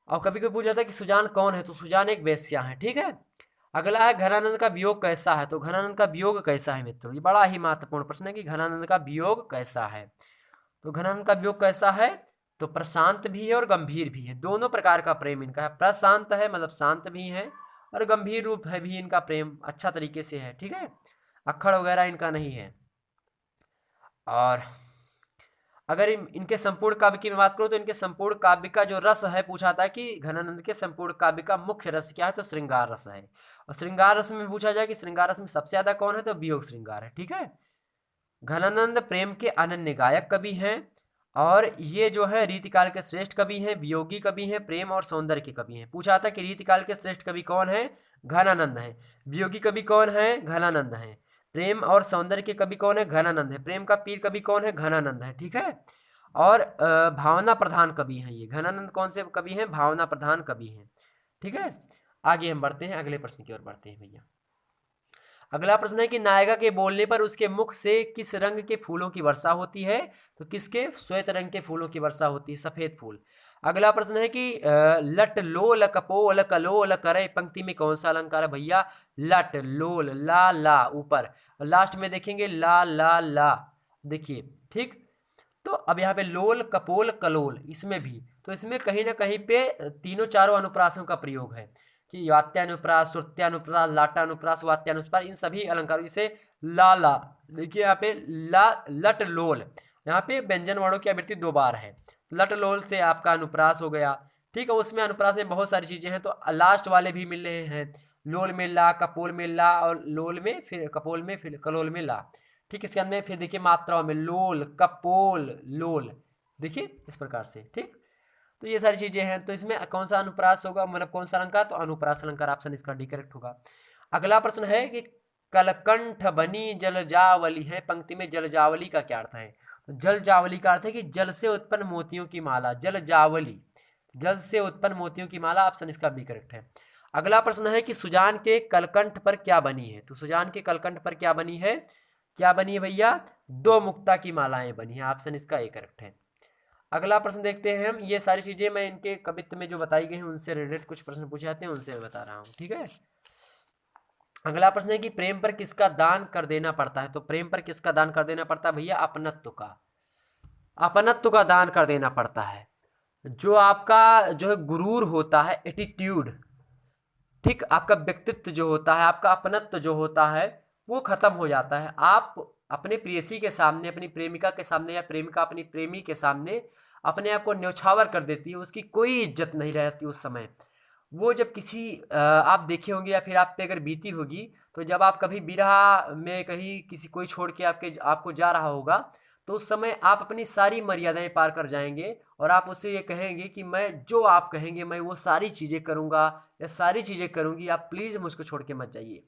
और कभी कभी पूछा जाता है कि सुजान कौन है, तो सुजान एक वेश्या है। ठीक है, अगला है घनानंद का वियोग कैसा है, तो घनानंद का वियोग कैसा है मित्रों, ये बड़ा ही महत्वपूर्ण प्रश्न है कि घनानंद का वियोग कैसा है। तो घनानंद का वियोग कैसा है, तो प्रशांत भी है और गंभीर भी है, दोनों प्रकार का प्रेम इनका है। प्रशांत है मतलब शांत भी है, और गंभीर रूप है भी इनका प्रेम अच्छा तरीके से है। ठीक है, अक्खड़ वगैरह इनका नहीं है। और अगर इनके संपूर्ण काव्य की मैं बात करूं तो इनके संपूर्ण काव्य का जो रस है, पूछा था कि घनानंद के संपूर्ण काव्य का मुख्य रस क्या है, तो श्रृंगार रस है। और श्रृंगार रस में पूछा जाए कि श्रृंगार रस में सबसे ज्यादा कौन है, तो वियोग श्रृंगार है। ठीक है, घनानंद प्रेम के अनन्य गायक कवि हैं, और ये जो है रीतिकाल के श्रेष्ठ कवि हैं, वियोगी कवि हैं, प्रेम और सौंदर्य के कवि हैं। पूछा था कि रीतिकाल के श्रेष्ठ कवि कौन है, घनानंद है। वियोगी कवि कौन है, घनानंद है। प्रेम और सौंदर्य के कवि कौन है, घनानंद है। प्रेम का पीर कवि कौन है, घनानंद है। ठीक है, और भावना प्रधान कवि हैं ये। घनानंद कौन से कवि हैं, भावना प्रधान कवि हैं। ठीक है, आगे हम बढ़ते हैं, अगले प्रश्न की ओर बढ़ते हैं भैया। अगला प्रश्न है कि नायिका के बोलने पर उसके मुख से किस रंग के फूलों की वर्षा होती है? तो किसके? श्वेत रंग के फूलों की वर्षा होती है, सफेद फूल। अगला प्रश्न है कि लट लोल कपोल कलोल करे पंक्ति में कौन सा अलंकार है भैया? लट लोल, ला ला ऊपर, लास्ट में देखेंगे ला ला ला, देखिए ठीक। तो अब यहाँ पे लोल कपोल कलोल, इसमें भी तो इसमें कहीं ना कहीं पे तीनों चारों अनुप्रासों का प्रयोग है कि वात्यानुप्रास, श्रुत्यानुप्रास, लाटानुप्रास, वात्यानुप्रास, इन सभी अलंकारों से ला ला, देखिए यहाँ पे ला लट लोल, यहाँ पे व्यंजन वर्णों की आवृत्ति 2 बार है। लट लोल से आपका अनुप्रास हो गया, ठीक है। उसमें अनुप्रास में बहुत सारी चीजें हैं, तो लास्ट वाले भी मिल रहे हैं, लोल में ला, कपोल में ला, और लोल में फिर कपोल में फिर कलोल में ला, ठीक। इसके अंदर फिर देखिए मात्राओं में लोल कपोल लोल, देखिए इस प्रकार से, ठीक। तो ये सारी चीजें हैं, तो इसमें कौन सा अनुप्रास होगा, मतलब कौन सा अलंकार? तो अनुप्रास अलंकार, ऑप्शन इसका डी करेक्ट होगा। अगला प्रश्न है कि कलकंठ बनी जलजावली है, पंक्ति में जलजावली का क्या अर्थ है? तो जलजावली का अर्थ है कि जल से उत्पन्न मोतियों की माला, जलजावली, जल से उत्पन्न मोतियों की माला, ऑप्शन इसका बी करेक्ट है। अगला प्रश्न है कि सुजान के कलकंठ पर क्या बनी है? तो सुजान के कलकंठ पर क्या बनी है? क्या बनी है भैया? 2 मुक्ता की मालाएं बनी है, ऑप्शन इसका ए करेक्ट है। अगला प्रश्न देखते हैं हम, ये सारी चीजें मैं इनके कवित्व में जो बताई गई हैं उनसे रिलेटेड कुछ प्रश्न पूछे जाते हैं, उनसे मैं बता रहा हूँ, ठीक है। अगला प्रश्न है कि प्रेम पर किसका दान कर देना पड़ता है? तो प्रेम पर किसका दान कर देना पड़ता है भैया? अपनत्व का, अपनत्व का दान कर देना पड़ता है। जो आपका जो है गुरूर होता है, एटीट्यूड, ठीक, आपका व्यक्तित्व जो होता है, आपका अपनत्व जो होता है, वो खत्म हो जाता है। आप अपने प्रेयसी के सामने, अपनी प्रेमिका के सामने, या प्रेमिका अपनी प्रेमी के सामने अपने आप को न्यौछावर कर देती है, उसकी कोई इज्जत नहीं रहती उस समय। वो जब किसी आप देखे होंगे या फिर आप पे अगर बीती होगी, तो जब आप कभी बिरहा में कहीं किसी कोई छोड़ के आपको जा रहा होगा, तो उस समय आप अपनी सारी मर्यादाएं पार कर जाएंगे और आप उससे ये कहेंगे कि मैं जो आप कहेंगे मैं वो सारी चीज़ें करूँगा या सारी चीज़ें करूँगी, आप प्लीज़ मुझको छोड़ के मत जाइए।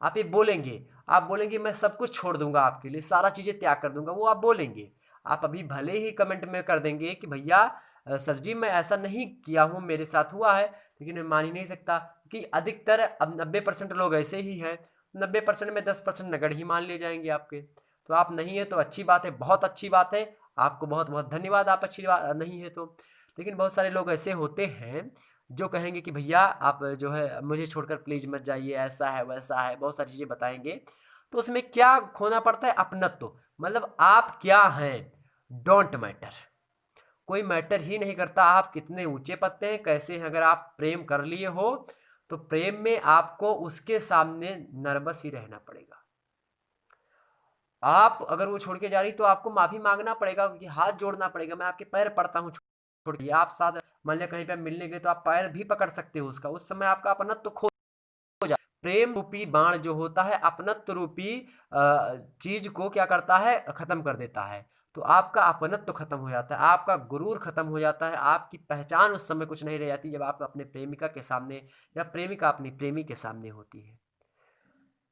आप ये बोलेंगे, आप बोलेंगे मैं सब कुछ छोड़ दूंगा आपके लिए, सारा चीज़ें त्याग कर दूंगा, वो आप बोलेंगे। आप अभी भले ही कमेंट में कर देंगे कि भैया सर जी मैं ऐसा नहीं किया हूँ, मेरे साथ हुआ है, लेकिन मैं मान ही नहीं सकता कि अधिकतर अब 90% लोग ऐसे ही हैं। 90% में 10% नगड़ ही मान लिए जाएंगे आपके। तो आप नहीं है तो अच्छी बात है, बहुत अच्छी बात है, आपको बहुत बहुत धन्यवाद, आप अच्छी बात नहीं है तो। लेकिन बहुत सारे लोग ऐसे होते हैं जो कहेंगे कि भैया आप जो है मुझे छोड़कर प्लीज मत जाइए, ऐसा है वैसा है, बहुत सारी चीजें बताएंगे। तो उसमें क्या खोना पड़ता है? अपनत्व, मतलब आप क्या हैं, डोंट मैटर, कोई मैटर ही नहीं करता आप कितने ऊंचे पद पे हैं, कैसे हैं। अगर आप प्रेम कर लिए हो तो प्रेम में आपको उसके सामने नर्वस ही रहना पड़ेगा। आप अगर वो छोड़ के जा रही तो आपको माफी मांगना पड़ेगा, क्योंकि हाथ जोड़ना पड़ेगा, मैं आपके पैर पड़ता हूँ, छोड़ दिया। आप साथ मान लिया कहीं पे मिलने गए तो आप पैर भी पकड़ सकते हो उसका, उस समय आपका अपनत्व खो जाए। प्रेम रूपी बाण जो होता है अपनत्व रूपी चीज को क्या करता है? खत्म कर देता है। तो आपका अपनत्व खत्म हो जाता है, आपका गुरूर खत्म हो जाता है, आपकी पहचान उस समय कुछ नहीं रह जाती जब आप अपने प्रेमिका के सामने या प्रेमिका अपनी प्रेमी के सामने होती है।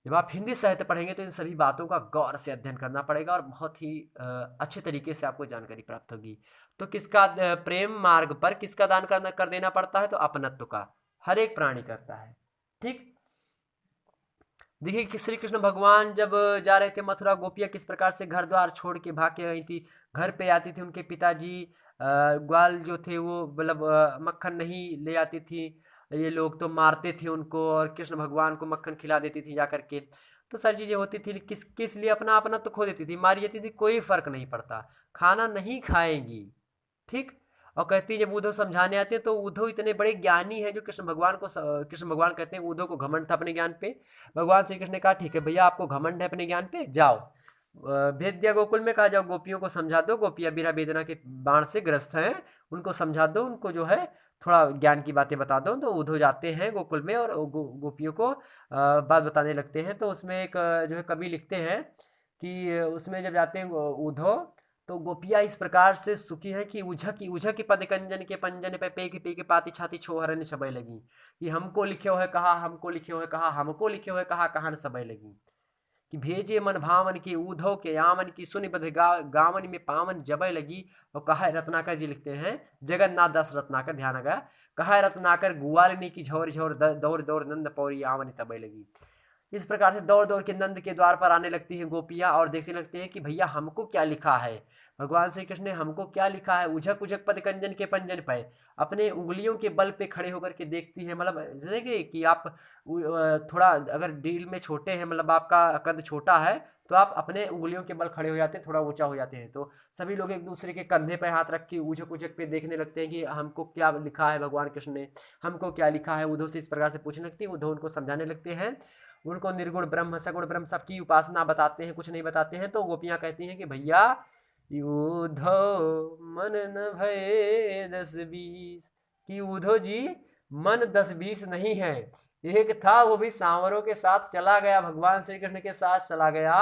जब आप हिंदी साहित्य पढ़ेंगे तो इन सभी बातों का गौर से अध्ययन करना पड़ेगा और बहुत ही अच्छे तरीके से आपको जानकारी प्राप्त होगी। तो किसका प्रेम मार्ग पर किसका दान करना कर देना पड़ता है? तो अपनत्व का, हर एक प्राणी करता है, ठीक। देखिए कि श्री कृष्ण भगवान जब जा रहे थे मथुरा, गोपियाँ किस प्रकार से घर द्वार छोड़ के भाग के आई थी। घर पे आती थी, उनके पिताजी ग्वाल जो थे वो मतलब मक्खन नहीं ले आती थी, ये लोग तो मारते थे उनको, और कृष्ण भगवान को मक्खन खिला देती थी जा करके। तो सारी चीज़ें होती थी, किस किस लिए? अपना अपना तो खो देती थी, मारी जाती थी, कोई फर्क नहीं पड़ता, खाना नहीं खाएंगी, ठीक। और कहती है जब उद्धव समझाने आते हैं तो उद्धव इतने बड़े ज्ञानी हैं जो कृष्ण भगवान को कृष्ण भगवान कहते हैं उद्धव को घमंड था अपने ज्ञान पे। भगवान श्री कृष्ण ने कहा ठीक है भैया आपको घमंड है अपने ज्ञान पे, जाओ भेज दिया गोकुल में, कहा जाओ गोपियों को समझा दो, गोपियाँ बिना वेदना के बाण से ग्रस्त हैं, उनको समझा दो, उनको जो है थोड़ा ज्ञान की बातें बता दो। तो उद्धव जाते हैं गोकुल में और गोपियों को बात बताने लगते हैं। तो उसमें एक जो है कवि लिखते हैं कि उसमें जब जाते हैं उद्धव, तो गोपियाँ इस प्रकार से सुखी हैं कि उझकी पद कंजन के पंजन पे पे के पाती छाती छोहरन सबय लगी, कि हमको लिखे हुए कहा, हमको लिखे हुए कहा, हमको लिखे हुए कहा, कहाँ न सबय लगी। कि भेजे मन भावन के ऊधव के यामन की सुनि बध गावन में पावन जबय लगी। और कहा है रत्नाकर जी लिखते हैं, जगन्नाथ दास रत्नाकर, ध्यान रखा, कहा है रत्नाकर ग्वालिनी की झोर झोर दौड़ दौड़ नंद पौरी आवन तबय लगी। इस प्रकार से दौड़ दौड़ के नंद के द्वार पर आने लगती हैं गोपियां और देखने लगते हैं कि भैया हमको क्या लिखा है, भगवान श्री कृष्ण ने हमको क्या लिखा है। उझक उझक पद कंजन के पंजन पे, अपने उंगलियों के बल पे खड़े होकर के देखती है। मतलब जैसे कि आप थोड़ा अगर डील में छोटे हैं, मतलब आपका कद छोटा है, तो आप अपने उंगलियों के बल खड़े हो जाते हैं, थोड़ा ऊंचा हो जाते हैं। तो सभी लोग एक दूसरे के कंधे पे हाथ रख के उझक उझक पे देखने लगते हैं कि हमको क्या लिखा है, भगवान कृष्ण ने हमको क्या लिखा है। उद्धव से इस प्रकार से पूछने लगती है, उद्धव उनको समझाने लगते हैं, उनको निर्गुण ब्रह्म सगुण ब्रह्म सबकी उपासना बताते हैं, कुछ नहीं बताते हैं। तो गोपियां कहती हैं कि भैया उद्धव मन न भये 10-20, कि उद्धव जी मन 10-20 नहीं है, एक था वो भी सांवरों के साथ चला गया, भगवान श्री कृष्ण के साथ चला गया,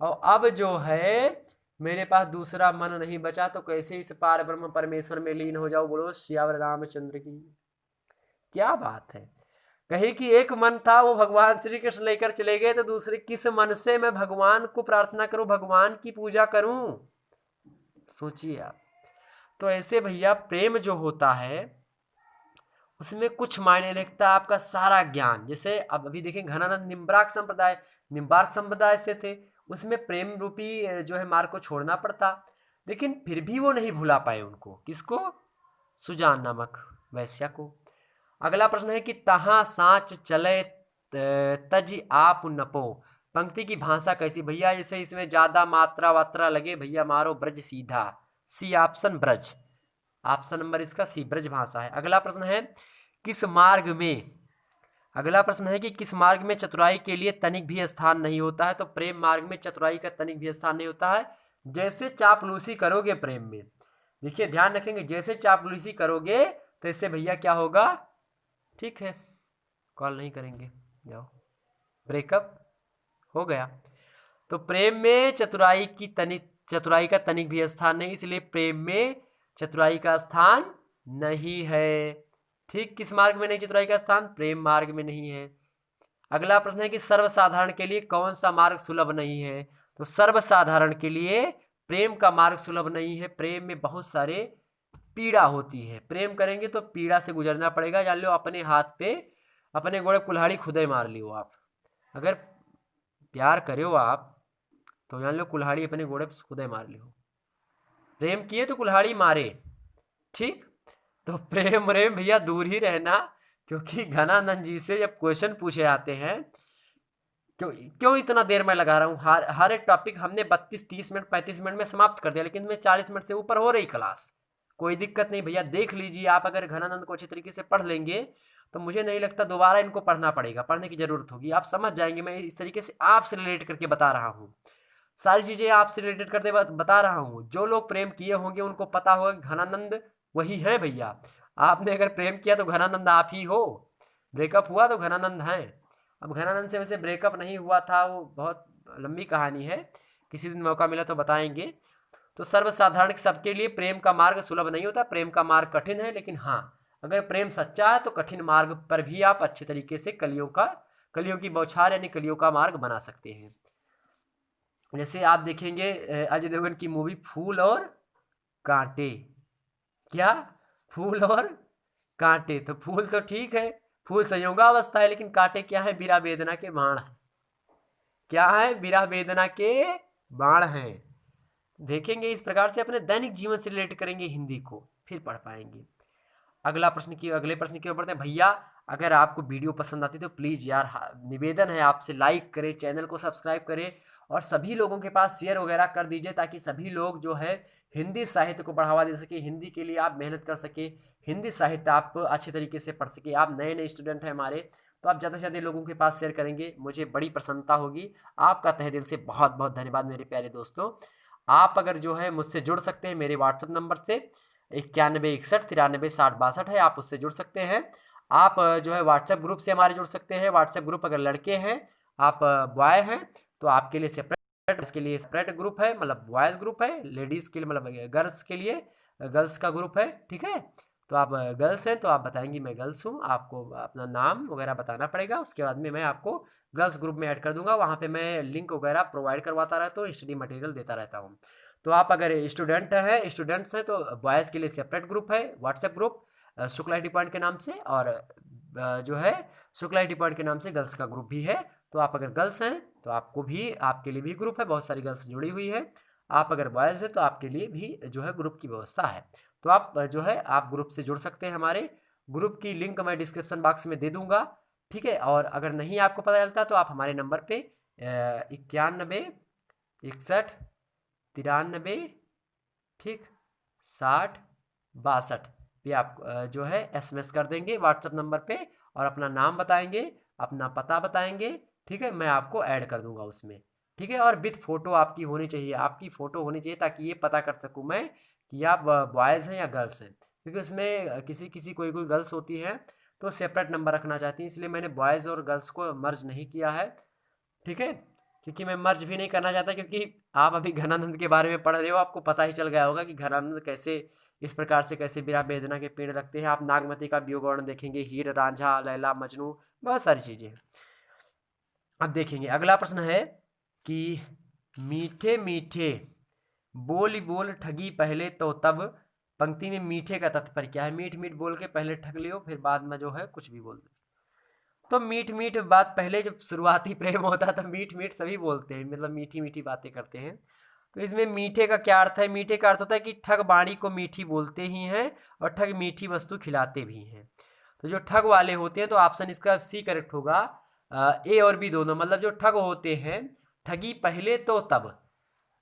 और अब जो है मेरे पास दूसरा मन नहीं बचा, तो कैसे इस पार ब्रह्म परमेश्वर में लीन हो जाओ। बोलो श्यावर रामचंद्र की। क्या बात है, कहीं कि एक मन था वो भगवान श्री कृष्ण लेकर चले गए, तो दूसरे किस मन से मैं भगवान को प्रार्थना करूं, भगवान की पूजा करूं। सोचिए आप। तो ऐसे भैया प्रेम जो होता है उसमें कुछ मायने रखता है आपका सारा ज्ञान। जैसे अब अभी देखें घनानंद निम्बार्क संप्रदाय से थे, उसमें प्रेम रूपी जो है मार्ग को छोड़ना पड़ता, लेकिन फिर भी वो नहीं भुला पाए उनको। किसको? सुजान नामक वैश्या को। अगला प्रश्न है कि तहाँ सांच चले तज आप नपो, पंक्ति की भाषा कैसी भैया? जैसे इसमें ज्यादा मात्रा वात्रा लगे भैया मारो ब्रज सीधा, C option Braj, option number इसका सी ब्रज भाषा है। अगला प्रश्न है किस मार्ग में, अगला प्रश्न है कि किस मार्ग में चतुराई के लिए तनिक भी स्थान नहीं होता है? तो प्रेम मार्ग में चतुराई का तनिक भी स्थान नहीं होता है। जैसे चापलूसी करोगे प्रेम में, देखिए ध्यान रखेंगे, जैसे चापलूसी करोगे तो इससे भैया क्या होगा? ठीक है, कॉल नहीं करेंगे, जाओ, ब्रेकअप हो गया। तो प्रेम में चतुराई का तनिक भी स्थान नहीं, इसलिए प्रेम में चतुराई का स्थान नहीं है। ठीक, किस मार्ग में नहीं चतुराई का स्थान? प्रेम मार्ग में नहीं है। अगला प्रश्न है कि सर्वसाधारण के लिए कौन सा मार्ग सुलभ नहीं है? तो सर्वसाधारण के लिए प्रेम का मार्ग सुलभ नहीं है। प्रेम में बहुत सारे पीड़ा होती है, प्रेम करेंगे तो पीड़ा से गुजरना पड़ेगा। जान लो अपने हाथ पे अपने गोड़े कुल्हाड़ी खुदे मार लियो आप, अगर प्यार करो आप तो जान लो कुल्हाड़ी अपने घोड़े खुदे मार लियो, प्रेम किए तो कुल्हाड़ी मारे। ठीक, तो प्रेम भैया दूर ही रहना, क्योंकि घनानंद जी से जब क्वेश्चन पूछे जाते हैं, क्यों क्यों इतना देर में लगा रहा हूँ, हर एक टॉपिक हमने 32-30 मिनट 35 मिनट में समाप्त कर दिया, लेकिन मैं 40 मिनट से ऊपर हो रही क्लास, कोई दिक्कत नहीं भैया, देख लीजिए आप। अगर घनानंद को अच्छे तरीके से पढ़ लेंगे तो मुझे नहीं लगता दोबारा इनको पढ़ना पड़ेगा, पढ़ने की जरूरत होगी, आप समझ जाएंगे। मैं इस तरीके से आपसे रिलेट करके बता रहा हूँ, सारी चीजें आपसे रिलेटेड करते बता रहा हूँ। जो लोग प्रेम किए होंगे उनको पता होगा कि घनानंद वही है भैया। आपने अगर प्रेम किया तो घनानंद आप ही हो, ब्रेकअप हुआ तो घनानंद हैं। अब घनानंद से वैसे ब्रेकअप नहीं हुआ था, वो बहुत लंबी कहानी है, किसी दिन मौका मिला तो बताएंगे। तो सर्वसाधारण सबके लिए प्रेम का मार्ग सुलभ नहीं होता, प्रेम का मार्ग कठिन है, लेकिन हाँ अगर प्रेम सच्चा है तो कठिन मार्ग पर भी आप अच्छे तरीके से कलियों की बौछार यानी कलियों का मार्ग बना सकते हैं। जैसे आप देखेंगे अजय देवगन की मूवी फूल और कांटे, क्या फूल और कांटे, तो फूल तो ठीक है, फूल संयोगावस्था है, लेकिन कांटे क्या है? विरह वेदना के बाण है। क्या है? विरह वेदना के बाण हैं। देखेंगे इस प्रकार से अपने दैनिक जीवन से रिलेट करेंगे हिंदी को, फिर पढ़ पाएंगे। अगले प्रश्न की ओर बढ़ते हैं भैया। अगर आपको वीडियो पसंद आती तो प्लीज़ यार निवेदन है आपसे, लाइक करें, चैनल को सब्सक्राइब करें और सभी लोगों के पास शेयर वगैरह कर दीजिए, ताकि सभी लोग जो है हिंदी साहित्य को बढ़ावा दे सके, हिंदी के लिए आप मेहनत कर सके, हिंदी साहित्य आप अच्छे तरीके से पढ़ सके। आप नए नए स्टूडेंट हैं हमारे, तो आप ज़्यादा से ज़्यादा लोगों के पास शेयर करेंगे, मुझे बड़ी प्रसन्नता होगी। आपका तहे दिल से बहुत बहुत धन्यवाद मेरे प्यारे दोस्तों। आप अगर जो है मुझसे जुड़ सकते हैं मेरे व्हाट्सएप नंबर से 9161936062 है, आप उससे जुड़ सकते हैं। आप जो है व्हाट्सएप ग्रुप से हमारे जुड़ सकते हैं। व्हाट्सएप ग्रुप अगर लड़के हैं, आप बॉय हैं, तो आपके लिए सेपरेट, इसके लिए सेपरेट ग्रुप है, मतलब बॉयज़ ग्रुप है, लेडीज़ के लिए मतलब गर्ल्स के लिए गर्ल्स का ग्रुप है, ठीक है। तो आप गर्ल्स हैं तो आप बताएंगी मैं गर्ल्स हूँ, आपको अपना नाम वगैरह बताना पड़ेगा। उसके बाद में मैं आपको गर्ल्स ग्रुप में ऐड कर दूंगा, वहाँ पे मैं लिंक वगैरह प्रोवाइड करवाता रहता हूँ, स्टडी मटेरियल देता रहता हूँ। तो आप अगर स्टूडेंट्स हैं तो बॉयज़ के लिए सेपरेट ग्रुप है, WhatsApp group Shukla I T point के नाम से, और जो है शुक्ला आई टी पॉइंट के नाम से गर्ल्स का ग्रुप भी है। तो आप अगर गर्ल्स हैं तो आपको भी, आपके लिए भी ग्रुप है, बहुत सारी गर्ल्स जुड़ी हुई है। आप अगर बॉयज़ हैं तो आपके लिए भी जो है ग्रुप की व्यवस्था है। तो आप जो है आप ग्रुप से जुड़ सकते हैं। हमारे ग्रुप की लिंक मैं डिस्क्रिप्शन बॉक्स में दे दूंगा, ठीक है। और अगर नहीं आपको पता चलता तो आप हमारे नंबर पे 91 61 93 ठीक 60 62 पे आप जो है SMS कर देंगे व्हाट्सएप नंबर पे, और अपना नाम बताएंगे, अपना पता बताएंगे, ठीक है। मैं आपको ऐड कर दूंगा उसमें, ठीक है। और विथ फ़ोटो आपकी होनी चाहिए, आपकी फ़ोटो होनी चाहिए, ताकि ये पता कर सकूँ मैं कि आप बॉयज़ हैं या गर्ल्स हैं। क्योंकि उसमें किसी किसी कोई कोई गर्ल्स होती हैं तो सेपरेट नंबर रखना चाहती हैं, इसलिए मैंने बॉयज़ और गर्ल्स को मर्ज नहीं किया है, ठीक है। क्योंकि मैं मर्ज भी नहीं करना चाहता, क्योंकि आप अभी घनानंद के बारे में पढ़ रहे हो, आपको पता ही चल गया होगा कि घनानंद कैसे इस प्रकार से कैसे विरह वेदना के पेड़ लगते हैं। आप नागमती का वियोग वर्णन देखेंगे, हीर रांझा लैला मजनू, बहुत सारी चीज़ें। अब देखेंगे अगला प्रश्न है कि मीठे मीठे बोल बोल ठगी पहले तो तब, पंक्ति में मीठे का तात्पर्य क्या है? मीठ मीठ बोल के पहले ठग लियो, फिर बाद में जो है कुछ भी बोल दो। तो मीठ मीठ बात, पहले जब शुरुआती प्रेम होता था मीठ मीठ सभी बोलते हैं, मतलब मीठी मीठी बातें करते हैं। तो इसमें मीठे का क्या अर्थ है? मीठे का अर्थ होता है कि ठग बाणी को मीठी बोलते ही हैं और ठग मीठी वस्तु खिलाते भी हैं। तो जो ठग वाले होते हैं, तो ऑप्शन इसका सी करेक्ट होगा, ए और बी दोनों। मतलब जो ठग होते हैं, ठगी पहले तो तब,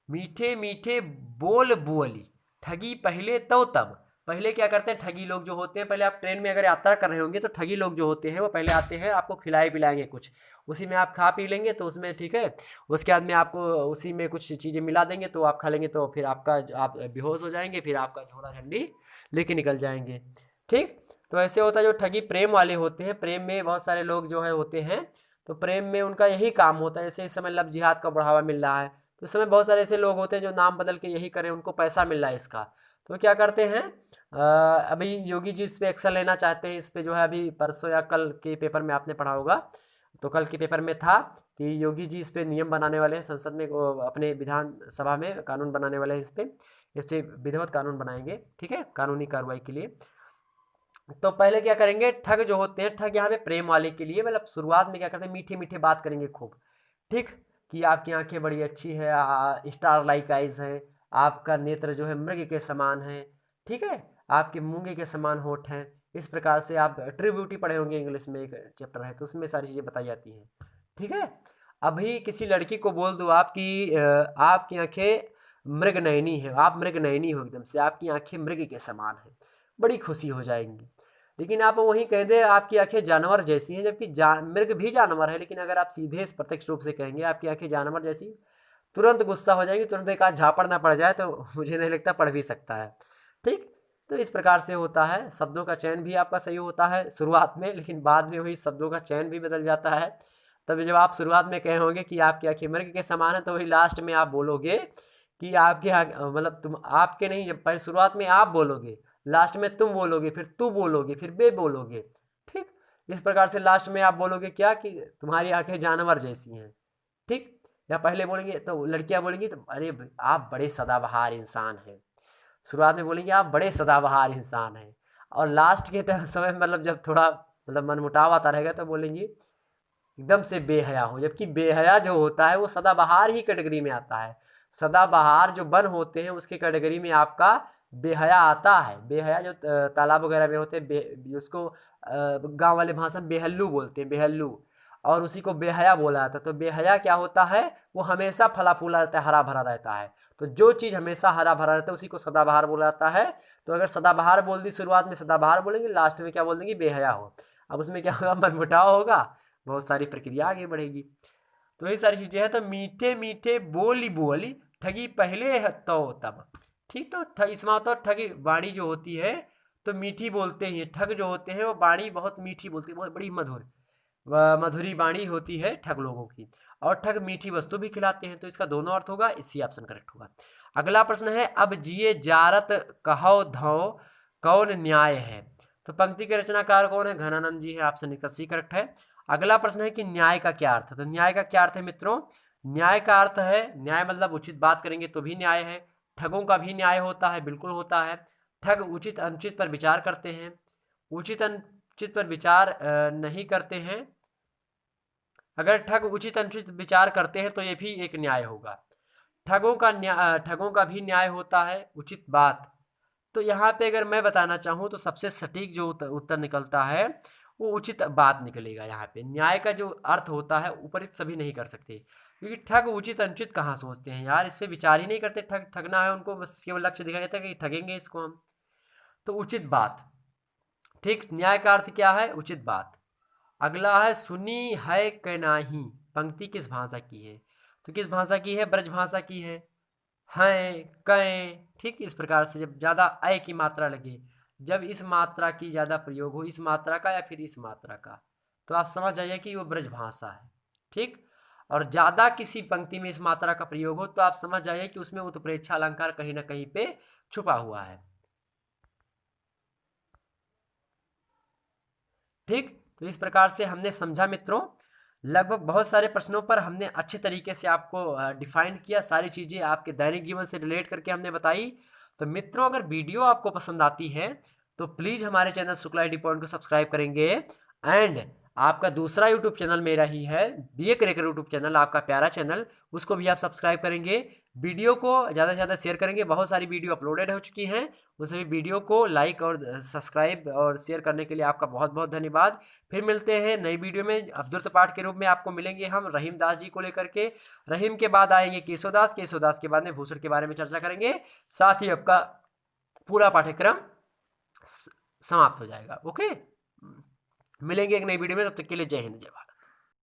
मीठे मीठे बोल बोली, ठगी पहले तो तब। पहले क्या करते हैं ठगी लोग जो होते हैं, पहले आप ट्रेन में अगर यात्रा कर रहे होंगे तो ठगी लोग जो होते हैं वो पहले आते हैं, आपको खिलाए पिलाएंगे कुछ, उसी में आप खा पी लेंगे तो उसमें, ठीक है। उसके बाद में आपको उसी में कुछ चीज़ें मिला देंगे तो आप खा लेंगे, तो फिर आप बेहोश हो जाएंगे, फिर आपका झोला झंडी लेके निकल जाएंगे, ठीक। तो ऐसे होता है जो ठगी प्रेम वाले होते हैं, प्रेम में बहुत सारे लोग जो है होते हैं, तो प्रेम में उनका यही काम होता है। जैसे इस समय लव जिहाद का बढ़ावा मिल रहा है, तो इस समय बहुत सारे ऐसे लोग होते हैं जो नाम बदल के यही करें, उनको पैसा मिल रहा है इसका। तो क्या करते हैं, अभी योगी जी इस पे एक्शन लेना चाहते हैं, इस पे जो है अभी परसों या कल के पेपर में आपने पढ़ा होगा, तो कल के पेपर में था कि योगी जी इस पे नियम बनाने वाले हैं, संसद में अपने विधान सभा में कानून बनाने वाले हैं, इस पे विधिवत कानून बनाएंगे, ठीक है, कानूनी कार्रवाई के लिए। तो पहले क्या करेंगे, ठग जो होते हैं, ठग यहाँ पे प्रेम वाले के लिए, मतलब शुरुआत में क्या करते हैं, मीठी मीठी बात करेंगे खूब, ठीक, कि आपकी आंखें बड़ी अच्छी है, स्टार लाइक आइज है, आपका नेत्र जो है मृग के समान है, ठीक है, आपके मूंगे के समान होठ हैं। इस प्रकार से आप ट्रू ब्यूटी पढ़े होंगे, इंग्लिश में एक चैप्टर है तो उसमें सारी चीज़ें बताई जाती हैं, ठीक है। अभी किसी लड़की को बोल दो आप कि आपकी आंखें मृग नयनी है, आप मृग नयनी हो, एकदम से आपकी आंखें मृग के समान हैं, बड़ी खुशी हो जाएंगी। लेकिन आप वहीं कह दें आपकी आंखें जानवर जैसी हैं, जबकि मृग भी जानवर है, लेकिन अगर आप सीधे प्रत्यक्ष रूप से कहेंगे आपकी आंखें जानवर जैसी, तुरंत गुस्सा हो जाएंगी, तुरंत एक आध झापड़ ना पड़ जाए तो मुझे नहीं लगता पड़ भी सकता है, ठीक। तो इस प्रकार से होता है, शब्दों का चयन भी आपका सही होता है शुरुआत में, लेकिन बाद में वही शब्दों का चयन भी बदल जाता है। तब जब आप शुरुआत में कहे होंगे कि आपकी आंखें मृग के समान है, तो वही लास्ट में आप बोलोगे कि आपके मतलब तुम आपके नहीं, जब पहले शुरुआत में आप बोलोगे, लास्ट में तुम बोलोगे, फिर तू बोलोगे, फिर बे बोलोगे, ठीक। इस प्रकार से लास्ट में आप बोलोगे क्या कि तुम्हारी आंखें जानवर जैसी हैं, ठीक। या पहले बोलेंगे तो लड़कियां बोलेंगी तो अरे आप बड़े सदाबहार इंसान हैं, शुरुआत में बोलेंगे आप बड़े सदाबहार इंसान हैं, और लास्ट के समय मतलब जब थोड़ा मतलब मनमुटाव आता रहेगा तो बोलेंगी एकदम से बेहया हो। जबकि बेहया जो होता है वो सदाबहार ही कैटेगरी में आता है, सदाबहार जो वन होते हैं उसके कैटेगरी में आपका बेहया आता है। बेहया जो तालाब वगैरह में होते हैं, उसको गांव वाले भाषा में बेहल्लू बोलते हैं, बेहल्लू, और उसी को बेहया बोला जाता है। तो बेहया क्या होता है, वो हमेशा फला फूला रहता है, हरा भरा रहता है। तो जो चीज़ हमेशा हरा भरा रहता है उसी को सदाबहार बोला जाता है। तो अगर सदाबहार बोल दी, शुरुआत में सदाबहार बोलेंगे, लास्ट में क्या बोल देंगे, बेहया हो। अब उसमें क्या होगा, मनमुटाव होगा, बहुत सारी प्रक्रिया आगे बढ़ेगी। तो ये सारी चीजें हैं। तो मीठे मीठे बोली बोली ठगी पहले है तो तब, ठीक। तो इसमें होता है ठगी वाणी जो होती है तो मीठी बोलते हैं, ठग जो होते हैं वो वाणी बहुत मीठी बोलती है, बहुत बड़ी मधुर मधुरी वाणी होती है ठग लोगों की, और ठग मीठी वस्तु भी खिलाते हैं। तो इसका दोनों अर्थ होगा, इसी ऑप्शन करेक्ट होगा। अगला प्रश्न है, अब जिए जारत कहो धो कौन न्याय है? तो पंक्ति के रचनाकार कौन है? घनानंद जी है। ऑप्शन इसका सी करेक्ट है। अगला प्रश्न है कि न्याय का क्या अर्थ है? तो न्याय का क्या अर्थ है मित्रों? न्याय का अर्थ है, न्याय मतलब उचित बात करेंगे तो भी न्याय है। ठगों का भी न्याय होता है, बिल्कुल होता है। ठग उचित अनुचित पर विचार करते हैं, उचित अनुचित पर विचार नहीं करते हैं। अगर ठग उचित अनुचित विचार करते हैं तो ये भी एक न्याय होगा। ठगों का भी न्याय होता है, उचित बात। तो यहाँ पे अगर मैं बताना चाहूँ तो सबसे सटीक जो उत्तर निकलता है वो उचित बात निकलेगा। यहाँ पे न्याय का जो अर्थ होता है उपरित सभी नहीं कर सकते, क्योंकि ठग उचित अनुचित कहाँ सोचते हैं यार, इस पे विचार ही नहीं करते। ठगना है उनको, बस केवल लक्ष्य दिखाया जाता है कि ठगेंगे इसको हम। तो उचित बात, ठीक। न्याय का अर्थ क्या है? उचित बात। अगला है सुनी है कैनाही, पंक्ति किस भाषा की है? तो किस भाषा की है? ब्रज भाषा की है। हैं, कै, ठीक। इस प्रकार से जब ज़्यादा अय की मात्रा लगे, जब इस मात्रा की ज़्यादा प्रयोग हो, इस मात्रा का या फिर इस मात्रा का, तो आप समझ जाइए कि वो ब्रज भाषा है, ठीक। और ज़्यादा किसी पंक्ति में इस मात्रा का प्रयोग हो तो आप समझ जाइए कि उसमें उत्प्रेक्षा अलंकार कहीं ना कहीं पे छुपा हुआ है, ठीक। तो इस प्रकार से हमने समझा मित्रों, लगभग बहुत सारे प्रश्नों पर हमने अच्छे तरीके से आपको डिफाइन किया, सारी चीज़ें आपके दैनिक जीवन से रिलेट करके हमने बताई। तो मित्रों अगर वीडियो आपको पसंद आती है तो प्लीज़ हमारे चैनल शुक्ला आईटी पॉइंट को सब्सक्राइब करेंगे। एंड आपका दूसरा यूट्यूब चैनल मेरा ही है, बीए क्रैकर यूट्यूब चैनल, आपका प्यारा चैनल, उसको भी आप सब्सक्राइब करेंगे। वीडियो को ज़्यादा से ज़्यादा शेयर करेंगे, बहुत सारी वीडियो अपलोडेड हो चुकी हैं, उन सभी वीडियो को लाइक और सब्सक्राइब और शेयर करने के लिए आपका बहुत बहुत धन्यवाद। फिर मिलते हैं नई वीडियो में। अब्दुल पाठ के रूप में आपको मिलेंगे हम रहीम दास जी को लेकर के। रहीम के बाद आएंगे केशवदास, केशवदास के बाद में भूषण के बारे में चर्चा करेंगे। साथ ही आपका पूरा पाठ्यक्रम समाप्त हो जाएगा। ओके, मिलेंगे एक नई वीडियो में, तब तक के लिए जय हिंद जय भारत।